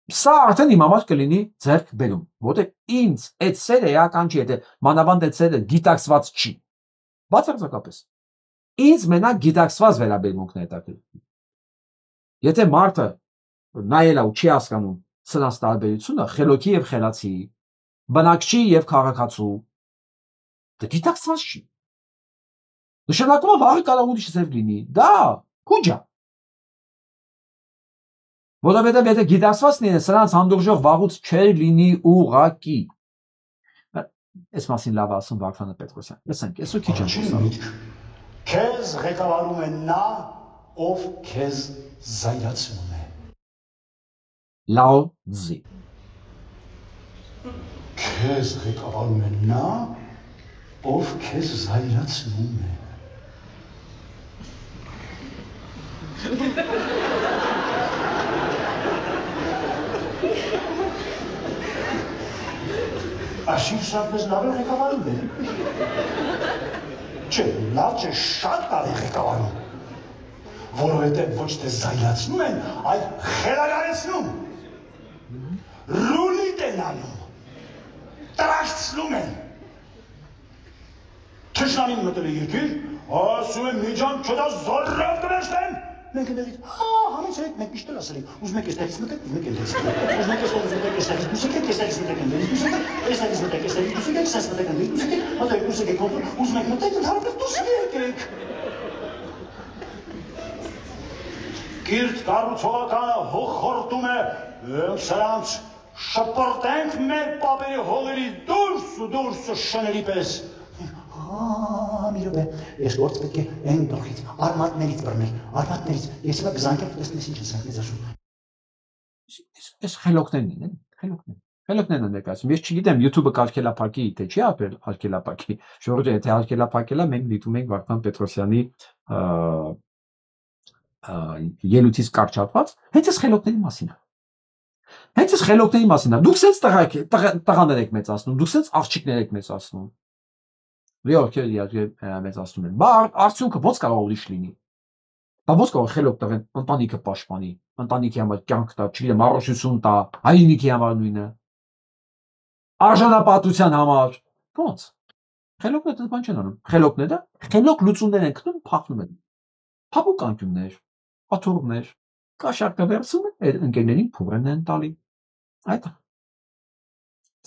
Սա արդեն իմ համար կլինի ձեռք բերում, որտեղ ինձ այդ սերը էական չի, այդ մանավանդ այդ սերը գիտակցված չի։ Բացարձակապես։ Ինձ մենակ գիտակցված վերաբերմունքն է հետաքրքրում։ Եթե մարդը նայել է ու չի հասկանում սրանց տարբերությունը խելոքի եւ խելացի, բնակչի եւ քաղաքացու, դա գիտակցված չի։ Նշանակում է վաղը կարող ուրիշ ձև լինի։ Դա քուջա։ Որովհետև եթե գիտակցված լինեն, սրանց հանդուրժող վաղուց չէր լինի ուղակի։ Այս մասին լավ ասում Վարդան Պետրոսյան։ Լսենք, այսօր քիչ եմ խոսալու։ Քեզ ղեկավարում է նա, ով քեզ զայրացնում է։ Լաո Ցզի։ Քեզ ղեկավարում է նա, ով քեզ զայրացնում է։ Աշին շատպես լավ է ղեկավարում է։ Չէ, լավ չէ, շատ լավ է ղեկավարում։ Որովհետև ոչ թե զայրացնում են, այլ խելագարեցնում։ Ռուլիտ են անում։ Տրաշցնում են։ Թշնամին մտել է երկիր, ասում են միջան չդա զորրով կվեշտեն։ Մենք ընդերից, համեցեք, մենք միշտ էլ ասել ենք, ուզում եք էստեղից մտեք, ուզում եք էստեղից մտեք, ուզում եք էստեղից մտեք, էստեղից դուսեք եք, էստեղից մտեք ընդերից, դուսեք եք, էստեղից մտեք, էստեղից դուսեք եք, սենց մտեք ընդերից, դուսեք եք, մտեք, դուսեք եք, ուզում եք մտեք, ընդհանրապես դուսեք եք։ Կիրթ կառուցողականը հոխորտում է, սրանց շպրտենք մեր պապերի հողերի դուրս շների պես։ Մի րոպե, ես գործ պետք է այն գլխից, արմատներից բռնել, արմատներից, ես հիմա կզանգեմ, տեսնես ինչ ես մեզ ասում։ Այս խելոքներն են, խելոքներն են ներկայացում։ Ես չգիտեմ YouTube-ը կարգելափակի, թե չի արգելափակի։ Ժողովուրդ, եթե արգելափակելա, մենք դիտում ենք Վարդան Պետրոսյանի ելույթից կարճատված, հենց այս խելոքների մասին է։ Հենց այս խելոքների մասին է։ Դուք սենց տղաներ եք մեծացնում, դուք սենց աղջիկներ եք մեծացնում։ Լիորքեր մեծացնում են։ Բա արդյունքը ո՞նց կարող ուրիշ լինի։ Բա ո՞նց կարող խելոք տղեն ընտանիքը պաշտպանի, ընտանիքի համար կյանք տա, չգիտեմ, առողջություն տա, հայրենիքի համար նույնը։ Արժանապատվության համար։ Ո՞նց։ Խելոքն է բան չեն անում։ Խելոքն է դա։ Խելոք լուծումներ են գտնում, փախնում են։ Փափուկ անկյուններ, աթոռներ, կաշառքը վերցում են, այդ ընկերներին փուրեն են տալի։ Այդ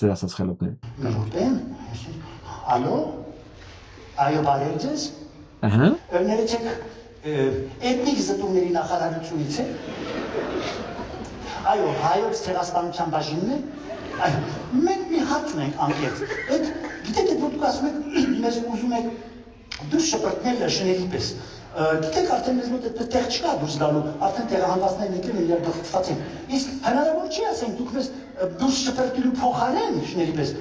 ձեր ասած խելոքները։ Որտե՞ղ։ Ալո։ Այո, բարև ձեզ։ Ահա։ Ներեցեք, էթնիկ զտումների նախարարությունից է։ Այո, հայոց ցեղասպանության բաժինն է։ Այո, մենք մի հարց ունենք անկեղծ։ Այդ գիտեք, դուք ասում եք, մեզ ուզում եք դուրս շպրտնել շների պես։ Գիտեք, արդեն մեզ մոտ այդպես տեղ չկա դուրս գալու, արդեն տեղահանվածներն եկել են իրար գաղթված են։ Իսկ հնարավոր չի ասենք, դուք մեզ դուրս շպրտելու փոխարեն շների պես,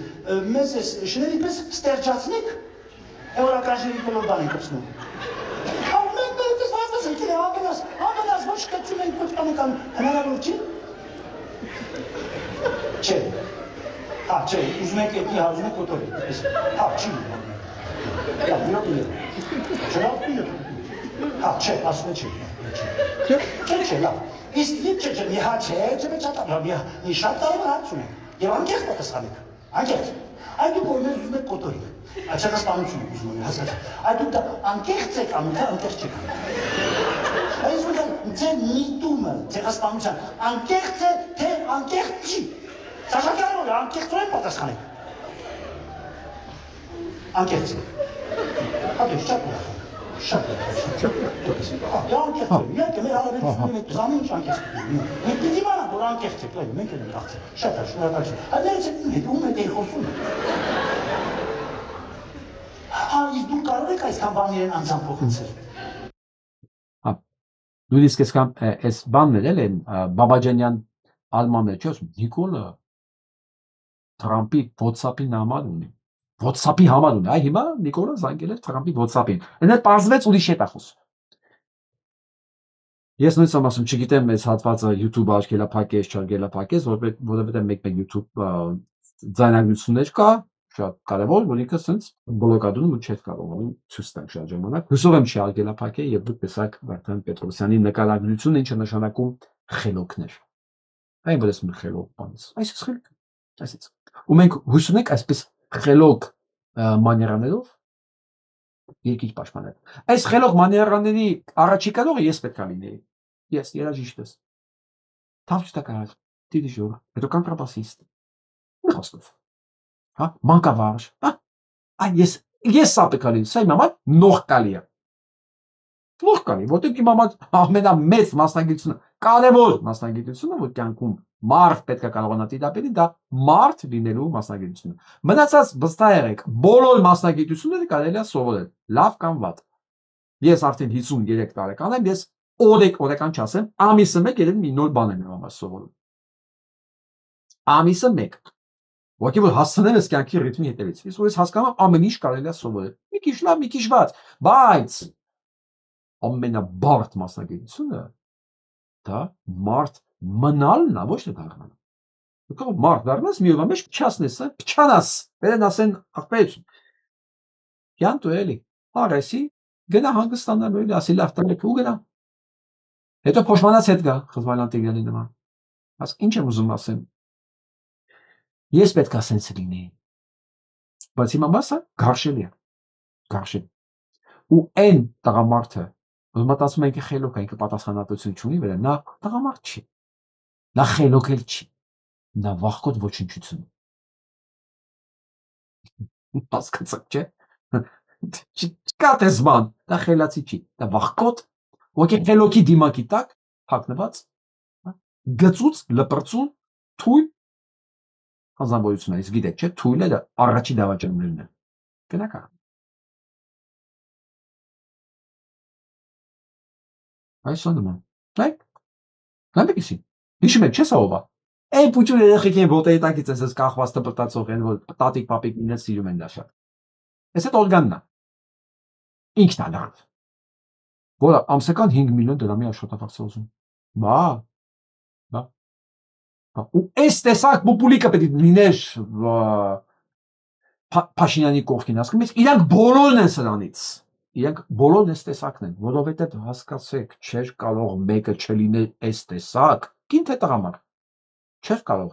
մեզ այս շների պես ստերջացնեք, էվրոկաժերի բոլոր բան ենք կպցնում։ Մենք այդպես վազվես եկել է անվնաս ոչ կծում ենք ոչ բան ենք անում, հնարավոր չի։ Չէ, հա, չէ, ուզում եք էտնի հազում եք կոտորի, հա, չի հա, չէ, ասում է չի։ Չէ, լավ։ Իսկ չէ, մի հա չէ, մի շատ տարով հարց ունենք, և անկեղծ պատասխանեք, անկեղծ։ Այդ դուք որ մեզ ուզում եք կոտորիք, ցեղասպանություն ուզում եք հասկացա։ Այդ դուք դա անկեղծ եք անում, թե անկեղծ չեք անում։ Այս որ ձեր միտումը ցեղասպանության անկեղծ է, թե անկեղծ չի։ Սաշակյանով է, անկեղծորեն պատասխանեք։ Անկեղծ է։ Հատուր, շատ ուրախ։ Շատ անկեղծ է, իհարկե մեր հարաբերությունների մեջ զամին ինչ անկեղծ է։ Մենք պիտի իմանանք, որ անկեղծ եք, մենք էլ ենք աղցել։ Շատ է, շնորհակալություն։ Այդ ներեցեք հետ, ում եք էի խոսում։ Հա, իսկ դուք կարող եք այսքան բան իրեն անձամբ փոխեցել։ Հա, նույնիսկ այս բանն էլ են Բաբաջանյան ալման մեջ ասում, Նիկոլը Թրամփի WhatsApp-ի նամար ունի։ WhatsApp-ի համար ունի։ Այ հիմա Նիկոլը զանգել է Թրամփի WhatsApp-ին։ Այնտեղ պարզվեց ուրիշ հետ է խոսում։ Ես նույնիսկ եմ ասում, չգիտեմ այս հատվածը YouTube-ը արգելափակես, չարգելափակես, որովհետև մեկ YouTube ձայնագրություններ կա, շատ կարևոր, որ ինքը սենց բլոկադում ու չեք կարողանում ցույց տալ շատ ժամանակ։ Հուսով եմ չի արգելափակե եւ դուք տեսակ Վարդան Պետրոսյանի նկարագրությունը, ինչը նշանակում խելոքներ։ Այն որ ես մի խելոք բանից։ Այսպես խելոք։ Այսպես։ Ու մենք հույս ունենք այսպես խելոք մաներաներով երկիր պաշտպանել։ Այս խելոք մաներաների առաջիկայինը ես պետք է լինեի։ Ես երաժիշտս։ Թավշտակար, դիջոր, հետո կոնտրաբասիստ։ Մի խոսքով։ Հա, մանկավարժ։ Հա։ Այ ես սա պետք է լինի, սա իմ համար նորմալի է։ Նորմալի, որտեղ իմ համար ամենամեծ մասնագիտությունը, կարևոր մասնագիտությունը, որ կյանքում մարդ պետք է կարողանա տիրապետել, դա մարդ լինելու մասնագիտությունը։ Մնացած վստահ եղեք, բոլոր մասնագիտությունները կարելի է սովորել, լավ կամ վատ։ Ես արդեն 53 տարեկան եմ, ես օրական չասեմ, ամիսը մեկ երևի մի նոր բան եմ համար սովորում։ Ամիսը մեկ։ Ուղղակի որ հասցնել ես կյանքի ռիթմի հետևից։ Ես որ ես հասկանում եմ ամեն ինչ կարելի է սովորել։ Մի քիչ լավ, մի քիչ վատ, բայց ամենաբարդ մասնագիտությունը դա մարդ մնալն է, ոչ թե դառնալը։ Դու կարող մարդ դառնաս, մի օրվա մեջ փչացնես, փչանաս, վերեն ասեն ախպեր։ Յան դու էլի, արեսի, գնա հանգստանալու էլի, ասի լավ տալեք ու գնա։ Հետո փոշմանած հետ գա, Խզմալյան Տիգրանի նման։ Ասք ինչ եմ ուզում ասեմ։ Ես պետք է սենց լինեի։ Բայց հիմա մասը գարշելի է։ Գարշելի։ Ու այն տղամարդը, որ մտածում է ինքը խելոք է, ինքը պատասխանատվություն չունի վրա, նա տղամարդ չի։ Նա խելոք էլ չի։ Նա վախկոտ ոչնչություն։ Հասկացաք, չէ։ Չկա տես բան, դա խելացի չի, դա վախկոտ, ոգի խելոքի դիմակի տակ, հագնված, գծուց, լպրծուն, թույլ, անձնավորություն է, իսկ գիտեք, չէ, թույլը դա առաջի դավաճաններն է։ Գնակա։ Այսօր նման։ Նայք, նայք իսի, հիշում եք, չէ սա ով է։ Այն պուչուն երեխեք են ոտերի տակից ես կախված տպրտացող են, որ տատիկ պապիկ ինձ սիրում են դա շատ։ Այս այդ օրգանն է։ Ինքն է լավ։ Որը ամսական 5 միլիոն դրամի աշխատավարձ է ուզում։ Բա։ Ու այս տեսակ պոպուլիկը պետք է լիներ Փաշինյանի կողքին, ասում ես, իրանք բոլորն են սրանից։ իրենք բոլորն էս տեսակն են, որովհետև հասկացեք, չէր կարող մեկը չլիներ էս տեսակ, կին թե տղամարդ, չէր կարող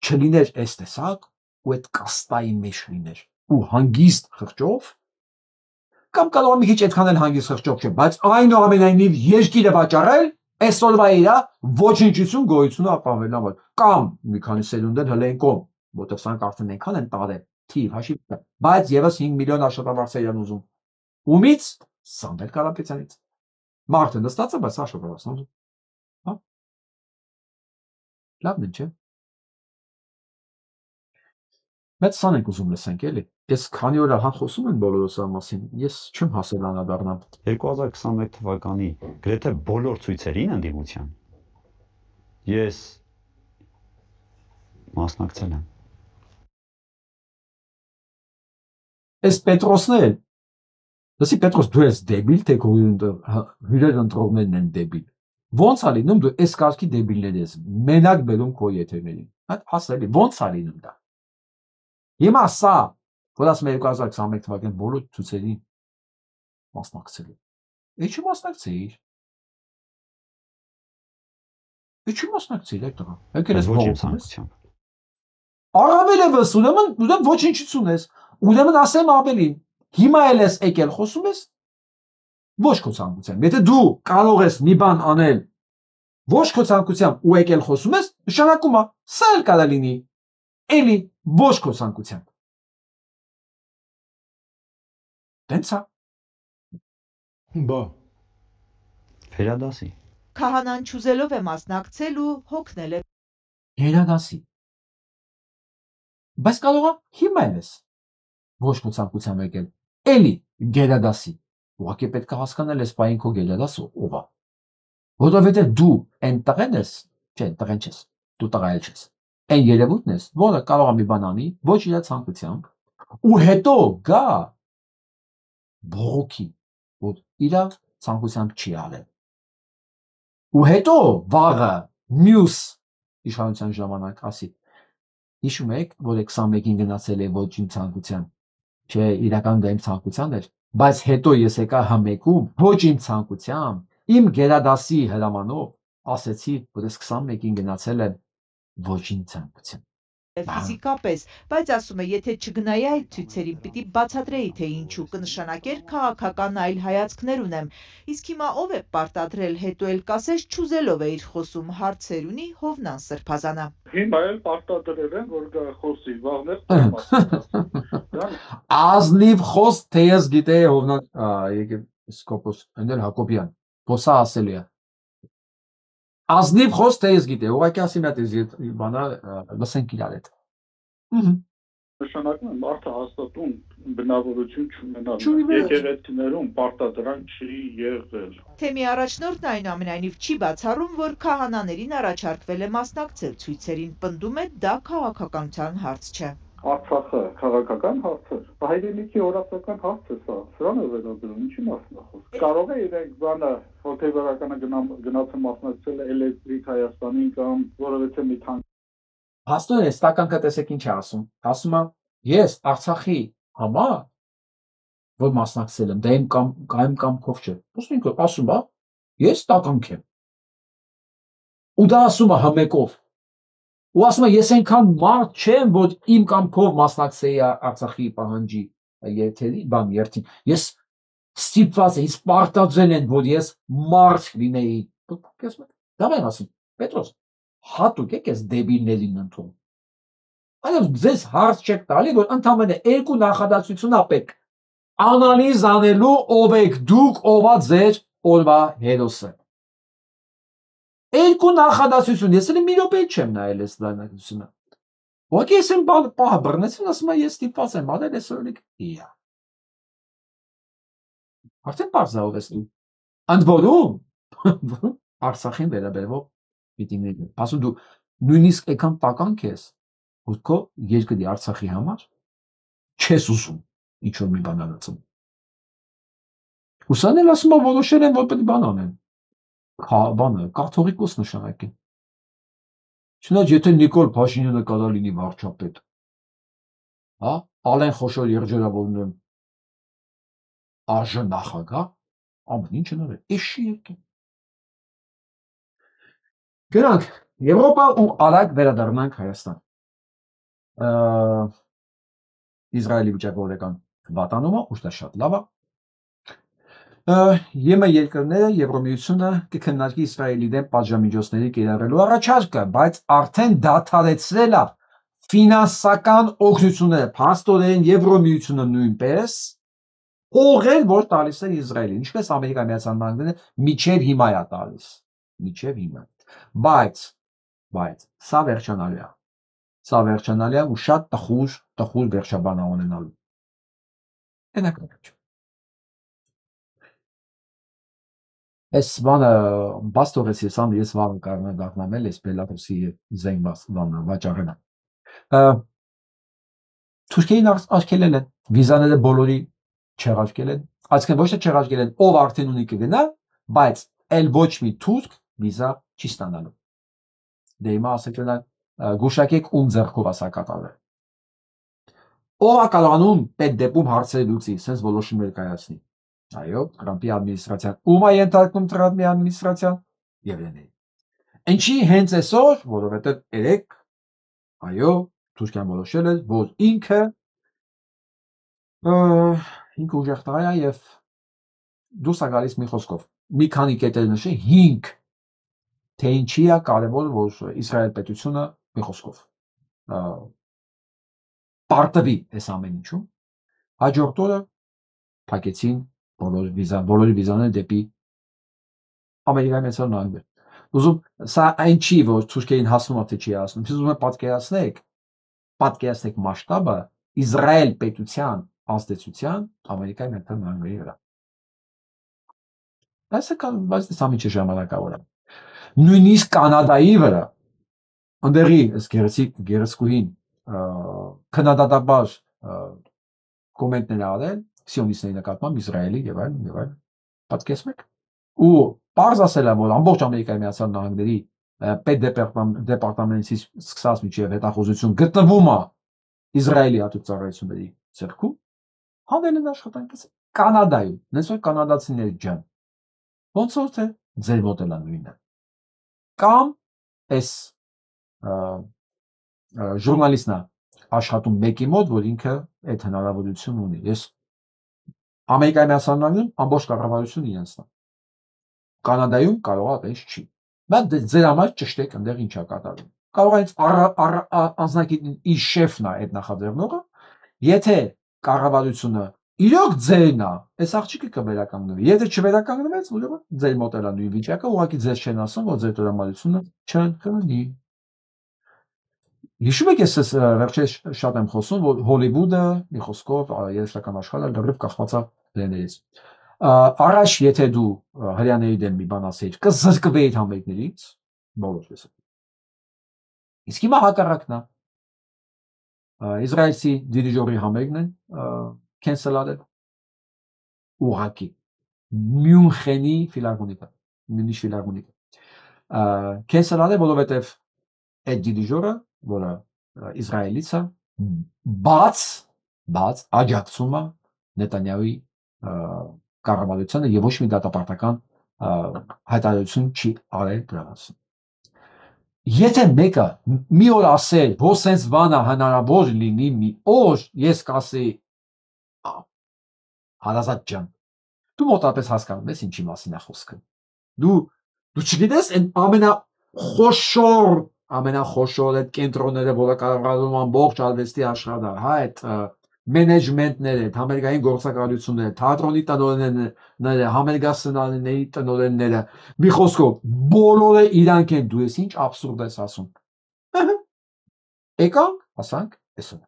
չլիներ էս տեսակ ու այդ կաստայի մեջ լիներ ու հանգիստ խղճով կամ կարող է մի քիչ այդքան էլ հանգիստ խղճով չէ, բայց այնուամենայնիվ երկիրը վաճառել այսօրվա իրա ոչնչություն գոյությունը ապահովել համար կամ մի քանի սերունդ էլ հələ են կողմ, որտեղ սրանք արդեն այնքան են տարել, թիվ հաշիվ, բայց եւս 5 միլիոն աշխատավարձեր են ուզում։ Ումից Սամվել Կարապետյանից։ Մարդը նստած է, բայց աշխատավարձն ուզում։ Հա։ Լավն է, չէ՞։ Մեծ սան ենք ուզում լսենք, էլի։ Ես քանի օր հա խոսում են բոլորը սա մասին, ես չեմ հասել անդրադառնալ։ 2021 թվականի գրեթե բոլոր ցույցերին ընդդիմության ես մասնակցել եմ։ Այս Պետրոսն է։ Լսի Պետրոս, դու ես դեբիլ, թե քո հյուրեր ընտրողներն են դեբիլ։ Ոնց է լինում դու այս կարգի դեբիլներ ես մենակ բերում քո եթերներին։ Հա, ասելի, ոնց է լինում դա։ Հիմա սա, որ ասում 2021 թվականի բոլոր ցույցերին մասնակցել։ Ինչի մասնակցեիր։ Ինչի մասնակցեիր այդ տղա։ Եկել ես փողոցում։ Առավել եւս ուրեմն ոչնչություն ես։ Ուրեմն ասեմ ավելի։ Հիմա էլ ես եկել խոսում ես ոչ քո ցանկությամբ։ Եթե դու կարող ես մի բան անել ոչ քո ցանկությամբ ու եկել խոսում ես, նշանակում է սա էլ կարա լինի։ Էլի ոչ քո ցանկությամբ։ Դենցա։ Բա Ֆերադասի։ Քահանան չուզելով է մասնակցել ու հոգնել է։ Երադասի։ Բայց կարող է հիմա ես ոչ քո ցանկությամբ եկել։ Էլի գերադասի։ Ուղղակի պետք է հասկանալ ես բային քո գերադասը ով է։ Որովհետև դու այն տղեն ես, չէ, տղեն չես, դու տղա էլ չես։ Այն երևույթն ես, որը կարող է մի բան անի, ոչ իր ցանկությամբ, ու հետո գա բողոքի, որ իր ցանկությամբ չի արել։ Ու հետո վաղը մյուս իշխանության ժամանակ ասի։ Հիշում եք, որ 21-ին գնացել է ոչ իմ ցանկությամբ, չէ, իրական դա իմ ցանկության էր, բայց հետո ես եկա համեկում ոչ իմ ցանկությամբ, իմ գերադասի հրամանով ասեցի, որ ես 21-ին գնացել եմ ոչ իմ ցանկությամբ։ Ֆիզիկապես, բայց ասում է, եթե չգնայի այդ ցույցերին, պիտի բացատրեի, թե ինչու կնշանակեր քաղաքական այլ հայացքներ ունեմ։ Իսկ հիմա ով է պարտադրել, հետո էլ կասես չուզելով է իր խոսում հարցեր ունի Հովնան Սրբազանը։ Հիմա էլ պարտադրել են, որ գա խոսի, վաղներ Ազնիվ խոս, թե ես գիտե Հովնան եպիսկոպոս Ընդել Հակոբյան, խոսա ասելի է։ Ազնիվ խոս, թե ես գիտե, ուղղակի ասի մի հատ բանա լսենք իրար հետ։ Նշանակում է մարդը հաստատուն բնավորություն չունենալ։ Եկեղեցիներում պարտադրանք չի եղել։ Թեմի առաջնորդն այնուամենայնիվ չի բացառում, որ քահանաներին առաջարկվել է մասնակցել ցույցերին, պնդում է դա քաղաքականության հարց չէ։ Արցախը քաղաքական հարց է, հայրենիքի օրացական հարց է սա, սրան է վերաբերում, ինչի մասն է խոսքը։ Կարող է իրենք բանը հոգեբարականը գնացը մասնակցել էլեկտրիկ Հայաստանին կամ որևէ մի թանկ։ Հաստատ է, ստականքը տեսեք ինչ է ասում։ Ասում է, ես Արցախի համար որ մասնակցել եմ, դա իմ կամքով չէ։ Ոսնիկը ասում է, ես տականք եմ։ Ու դա ասում է համեկով։ Ու ասում է, ես այնքան մարդ չեմ, որ իմ կամքով մասնակցեի Արցախի պահանջի եթերի, բան երթին։ Ես ստիպված էի, պարտադրել են, որ ես մարդ լինեի։ Դա բան ասում, Պետրոս, հատուկ եք ես դեբիլներին ընդունում։ Այո, ձեզ հարց չեք տալի, որ ընդամենը երկու նախադասություն ապեք։ Անալիզ անելու ով եք դուք, ով է ձեր օրվա հերոսը։ Երկու նախադասություն, ես էլ մի րոպե չեմ նայել այս դանակությունը։ Ո՞ք ես եմ պահ բռնեցին, ասում եմ ես ստիպված եմ արել այս օրիկ։ Իա։ Արդեն բարձրացավ ես դու։ Ընդ որում Արցախին վերաբերող միտինգներ։ Ասում դու նույնիսկ եկան տականք ես, որ քո երկրի Արցախի համար չես ուզում ինչ որ մի բան անցնում։ Ուսան էլ ասում եմ որոշել են որ պետք է բան անեն։ Բանը կաթողիկոս նշանակի։ Չնայած եթե Նիկոլ Փաշինյանը կարա լինի վարչապետ, հա, Ալեն Խոշոր երջերավորում ԱԺ նախագահ, ամեն ինչ նորել, էշի եկել։ Գնանք Եվրոպա ու արագ վերադառնանք Հայաստան։ Իսրայելի վիճակը օրական վատանում է, ուստի շատ լավ է։ ԵՄ երկրները Եվրոմիությունը կքննարկի Իսրայելի դեմ պատժամիջոցների կիրառելու առաջարկը, բայց արդեն դադարեցրել է ֆինանսական օգնությունները, փաստորեն Եվրոմիությունը նույնպես փողեր, որ տալիս է Իսրայելին, ինչպես Ամերիկայի Միացյալ Նահանգները միջև հիմա է տալիս, միջև հիմա։ Բայց սա վերջանալի է։ Սա վերջանալի է ու շատ տխուր վերջաբան ունենալու։ Այս բանը բաց թողեցի, սամ ես վաղը կարող եմ դառնալ այս Բելարուսի զենված բանը վաճառելը։ Թուրքիային արգելել են, վիզաները բոլորի չեղարկել են, այսինքն ոչ թե չեղարկել են, ով արդեն ունի կգնա, բայց էլ ոչ մի թուրք վիզա չի ստանալու։ Դե հիմա ասել են գուշակեք ում ձեռքով ասա կատարել։ Ով է կարողանում այդ դեպքում հարցերը լուծի, sense որոշումներ կայացնի։ Այո, Տրամպի ադմինիստրացիան, ում է ենթարկվում Տրամպի ադմինիստրացիան, ԵՎՆ-ին։ Ինչի հենց այսօր, որովհետև երեք, այո, Թուրքիան որոշել է, որ ինքը ուժեղ տղա է եւ դուրս է գալիս մի խոսքով։ Մի քանի կետեր նշի 5 թե ինչի է կարևոր, որ Իսրայել պետությունը մի խոսքով պարտվի այս ամեն ինչում։ Հաջորդ օրը փակեցին բոլորի վիզաները դեպի Ամերիկայի Միացյալ Նահանգներ։ Ուզում սա այն չի, որ Թուրքիային հասնում է թե չի հասնում։ Ուզում եմ պատկերացնեք մասշտաբը Իսրայել պետության ազդեցության Ամերիկայի Միացյալ Նահանգների վրա։ Բայց սա մի ժամանակավոր է։ Նույնիսկ Կանադայի վրա ընդեղի այս գեղեցկուհին քննադատաբար կոմենտներ արել սիոնիստների նկատմամբ Իսրայելի եւ այլն, պատկերացնեք։ Ու պարզ ասել է, որ ամբողջ Ամերիկայի Միացյալ Նահանգների պետդեպարտամենտից սկսած միջև հետախուզություն գտնվում է Իսրայելի հատուկ ծառայությունների ձեռքում, հանել են աշխատանքից Կանադայում, նենց որ կանադացիների ջան, ոնց որ թե ձեր մոտ էլ է նույնը։ Կամ այս ժուրնալիստն է աշխատում մեկի մոտ, որ ինքը այդ հնարավորություն ունի։ Ես Ամերիկայի Միացյալ Նահանգներում ամբողջ կառավարությունը իրենցն է։ Կանադայում կարող է այդպես չի։ Բայց ձեր համար ճշտեք այնտեղ ինչ է կատարվում։ Կարող է անձնակիցն իր շեֆն է այդ նախաձեռնողը, եթե կառավարությունը իրոք ձերն է, այս աղջիկը կվերականգնվի։ Եթե չվերականգնվեց, ուրեմն ձեր մոտ էլ է նույն վիճակը, ուղղակի ձեզ չեն ասում, որ ձեր տրամադրությունը չընկնի։ Հիշում եք, ես վերջերս շատ եմ խոսում, որ Հոլիվուդը, մի խոսքով, երաժշտական աշխարհը լրիվ կախված է դերներից։ Առաջ եթե դու հрьяաների դեմ մի բան ասեիր, կզրկվեիր համերգներից, բոլորս։ Իսկ հիմա հակառակն է։ Իսրայելցի դիրիժորի համերգն են cancel արել։ Ուղղակի Մյունխենի ֆիլհարմոնիկը, Մյունիչ ֆիլհարմոնիկը cancel արել, որովհետև այդ դիրիժորը, որը Իսրայելից է, բաց աջակցում է Նետանյահուի կառավարությանը եւ ոչ մի դատապարտական հայտարարություն չի արել դրանց։ Եթե մեկը մի օր ասել, որ sense բանը հնարավոր լինի մի օր, ես կասեի հարազատ ջան, դու մոտապես հասկանում ես ինչի մասին է խոսքը։ Դու չգիտես այն ամենախոշոր այդ կենտրոնները, որը կառավարում ամբողջ արվեստի աշխարհը, հա, այդ մենեջմենտները, համերգային գործակալությունները, թատրոնի տնօրենները, համերգասցենարների տնօրենները, մի խոսքով, բոլորը իրանք են, դու ես ինչ աբսուրդ ես ասում։ Եկանք, ասանք, այսօր։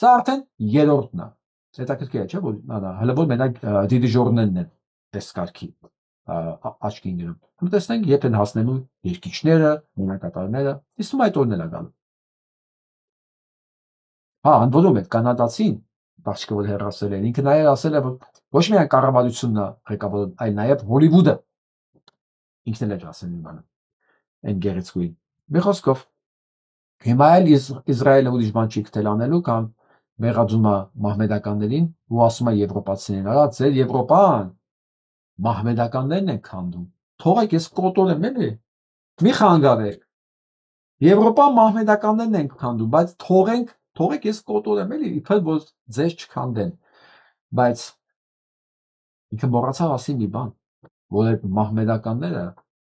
Սա արդեն երրորդն է։ Հետաքրքիր է, չէ՞, որ հələ որ մենակ դիրիժորներն են այս կարգի աչքի ընկնում։ Ու տեսնենք երբ են հասնելու երկիչները, մենակատարները, իսկ այդ օրն էլ է գալու։ Հա, անդորում այդ կանադացին, բացի որ հեռացել են, ինքը նաև ասել է, որ ոչ միայն կառավարությունն է ղեկավարում, այլ նաև Հոլիվուդը։ Ինքն էլ է ասել մի բան։ Այն գեղեցկուին։ Մի խոսքով, հիմա էլ Իսրայելը ուրիշ բան չի գտել անելու կամ մեղադրում է մահմեդականներին ու ասում է եվրոպացիներին, արա ձեր Եվրոպան մահմեդականներն են քանդում։ Թողեք ես կոտորեմ էլի։ Մի խանգարեք։ Եվրոպան մահմեդականներն են քանդում, բայց թողեք ես կոտորեմ էլի, իբր որ ձեզ չքանդեն։ Բայց ինքը մոռացավ ասի մի բան, որ այդ մահմեդականները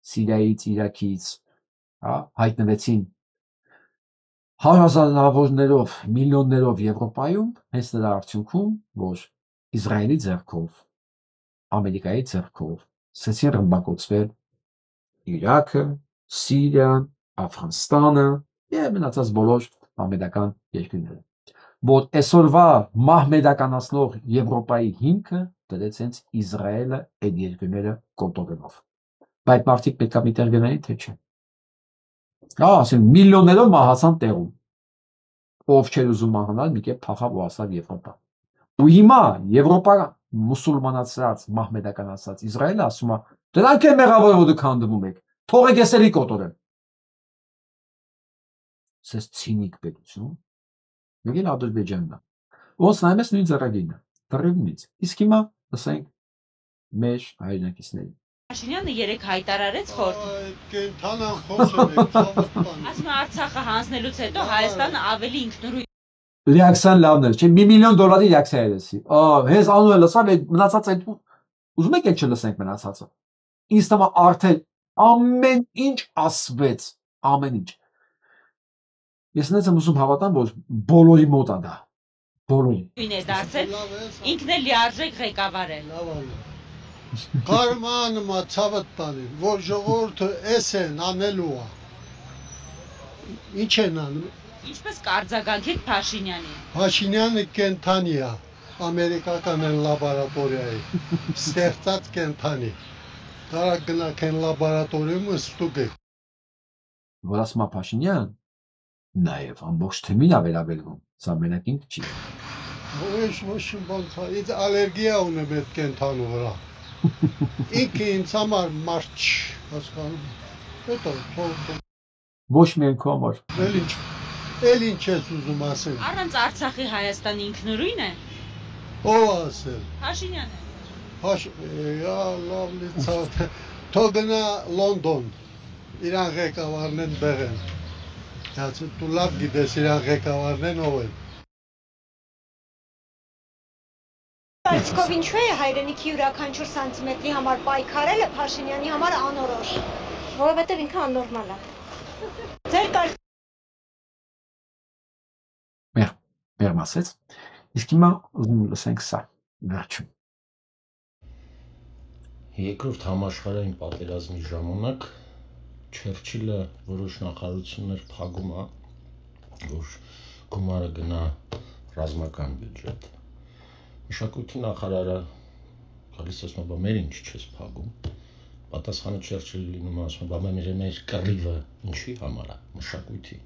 Սիրիայից, Իրաքից, հայտնվեցին հարյուրներով, միլիոններով Եվրոպայում, հենց նրա արդյունքում, որ Իսրայելի ձեռքով, Ամերիկայի ձեռքով սկսեցին ռմբակոծվել Իրաքը, Սիրիան, Աֆղանստանը եւ մնացած բոլոր մահմեդական երկրները, որ այսօրվա մահմեդականացնող Եվրոպայի հիմքը դրեց հենց Իսրայելը այդ երկրները կոտորելով։ Բայց մարդիկ պետք է միտեղ գնային, թե չէ։ Ասեն միլիոններով մահացան տեղում, ով չէր ուզում մահանալ, մի կերպ փախավ ու ասավ Եվրոպա։ Ու հիմա Եվրոպա մուսուլմանացած, մահմեդականացած Իսրայելը ասում է, դրանք են մեղավոր, որ դուք հանդիպում եք, թողեք ես էլի կոտորեմ։ Սես ցինիկ պետություն, եկել Ադրբեջանն է, ոնց նայում ես նույն ձեռագիրն է, դրևնից։ Իսկ հիմա լսենք մեր հայրենակիցներին։ Փաշինյանը երեք հայտարարեց Կենթանան խոսել եք, ասում է Արցախը հանձնելուց հետո Հայաստանը ավելի ինքնուրույն։ Ռեակցիան լավն էր, չէ՞, $1 միլիոն ռեակցիա էր էսի։ Հենց անունը լսավ, մնացած այդ ուզում եք էլ չլսենք մնացածը։ Ինձ թվում է արդեն ամեն ինչ ասվեց, ամեն ինչ։ Ես նենց եմ ուզում հավատամ, որ բոլորի մոտ է դա։ Բոլորի։ Է դարձել, ինքն էլ լիարժեք ղեկավար է։ Կարմանը ցավդ տանի, որ ժողովուրդը էս են անելու է։ Ինչ են անում։ Ինչպես կարձագանքեք Փաշինյանին։ Փաշինյանը կենթանի է, ամերիկական են լաբորատորիայի, ստեղծած կենթանի։ Դարա գնաք են լաբորատորիում ստուգեք։ Որ ասում է Փաշինյան, նաև ամբողջ թիմին է վերաբերվում, սա մենակ ինքը չի։ Ոչ ոնց է, ինձ ալերգիա ունեմ այդ կենթանու վրա։ Ինքը ինձ համար մարդ հասկանում։ Հետո թող Ոչ միայն քո համար։ Էլ ինչ ես ուզում ասել։ Առանց Արցախի Հայաստանը ինքնուրույն է։ Ո՞վ ասել։ Փաշինյանը։ Լավլի ցավ։ Թող գնա Լոնդոն։ Իրան ղեկավարն են բեղեն։ Դասը դու լավ գիտես իրան ղեկավարն են ով են։ Այսքով ինչու է հայրենիքի յուրաքանչյուր սանտիմետրի համար պայքարելը Փաշինյանի համար անորոշ։ Որովհետև ինքը աննորմալ է։ Ձեր կարգ Մեր մասեց։ Իսկ հիմա ուզում լսենք սա, վերջում։ Երկրորդ համաշխարհային պատերազմի ժամանակ Չերչիլը որոշ նախարարություններ փակում է, որ գումարը գնա ռազմական բյուջետ։ Մշակույթի նախարարը գալիս ասում է, մեր ինչ չես փակում։ Պատասխանը Չերչիլը լինում ասում է, մեր կռիվը ինչի համար է, մշակույթի։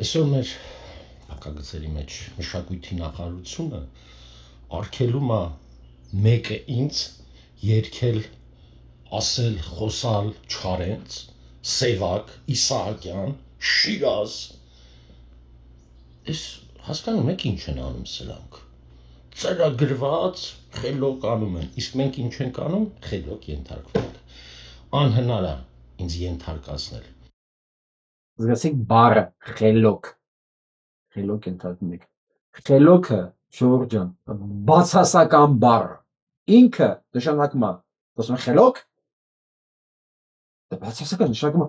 Այսօր մեր հակագծերի մեջ մշակույթի նախարարությունը արգելում է մեկը ինձ երկել, ասել, խոսալ Չարենց, Սևակ, Իսահակյան, Շիրազ։ Ես հասկանում եք ինչ են անում սրանք։ Ծրագրված խելոք անում են, իսկ մենք ինչ ենք անում, խելոք ենթարկվել։ Անհնար է ինձ ենթարկացնել։ Զգացիք բառը խելոք։ Խելոք ենթարկում եք։ Խելոքը, Ժողովուրդ ջան, բացասական բառ։ Ինքը նշանակում է, ասում են խելոք։ Դա բացասական նշանակում է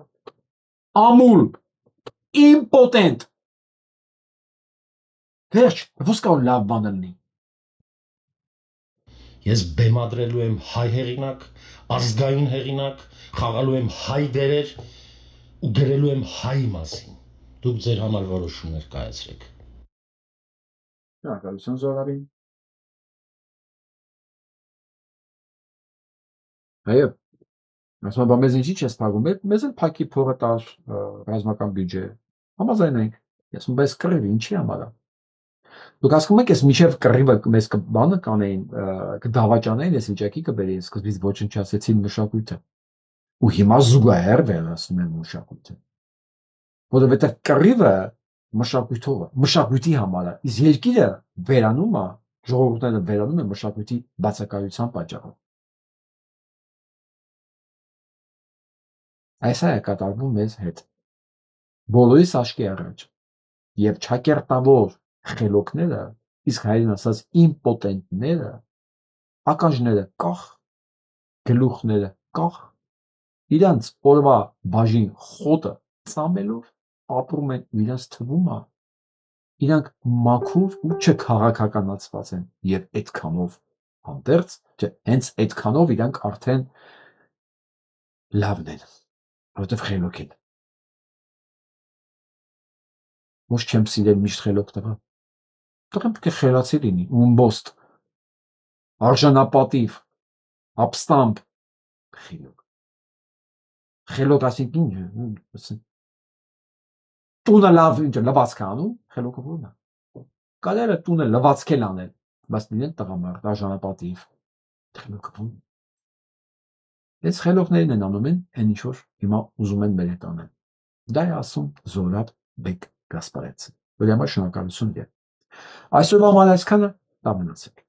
ամուլ, իմպոտենտ։ Վերջ, ո՞ս կարող լավ բան լինի։ Ես բեմադրելու եմ հայ հեղինակ, ազգային հեղինակ, խաղալու եմ հայ դերեր ու գրելու եմ հայի մասին։ Դուք ձեր համար որոշումներ կայացրեք։ Շնորհակալություն Զորավին։ Այո, ասում եմ, մեզ ինչի՞ չես փակում, մեզ էլ փակի փողը տար ռազմական բյուջե։ Համաձայն ենք։ Ես ում բայց կռիվ ինչի համար է։ Դուք ասում եք, ես միջև կռիվը մեզ բանը կանեին, կդավաճանեին, ես վիճակի կբերեին, սկզբից ոչնչացեցին մշակույթը։ Ու հիմա զուգահեռ վերացնում են մշակույթը։ Որովհետև կռիվը մշակույթի համար է, իսկ երկիրը վերանում է, ժողովուրդները վերանում են մշակույթի բացակայության պատճառով։ Այս է կատարվում մեզ հետ։ Բոլորիս աչքի առաջ եւ չակերտավոր խելոքները, իսկ հայերեն ասած իմպոտենտները, ականջները կախ, գլուխները կախ, իրանց օրվա բաժին խոտը ծամելով ապրում են ու իրանց թվում է իրանք մաքուր ու չքաղաքականացված են եւ այդքանով հանդերձ, չէ, հենց այդքանով իրանք արդեն լավն են, որովհետեւ խելոք են։ Ոչ չեմ սիրել միշտ խելոք տղա։ Տղան պետք է խելացի լինի, ումբոստ, արժանապատիվ, ապստամբ, խելոք։ Խելոք ասենք ինչ, տունը լավ ինչ լվացք է անում, խելոքը ո՞րն է։ Կարելի է տունը լվացքել անել, բայց լինեն տղամարդ, արժանապատիվ, խելոքը ո՞րն է։ Այս խելոքներն են անում են, այն ինչ որ հիմա ուզում են մեր հետ անել։ Դա է ասում Զորաբ Բեկ Գասպարյանը։ Ուրեմն շնորհակալություն։ Այսօրվա համար այսքանը, լավ մնացեք։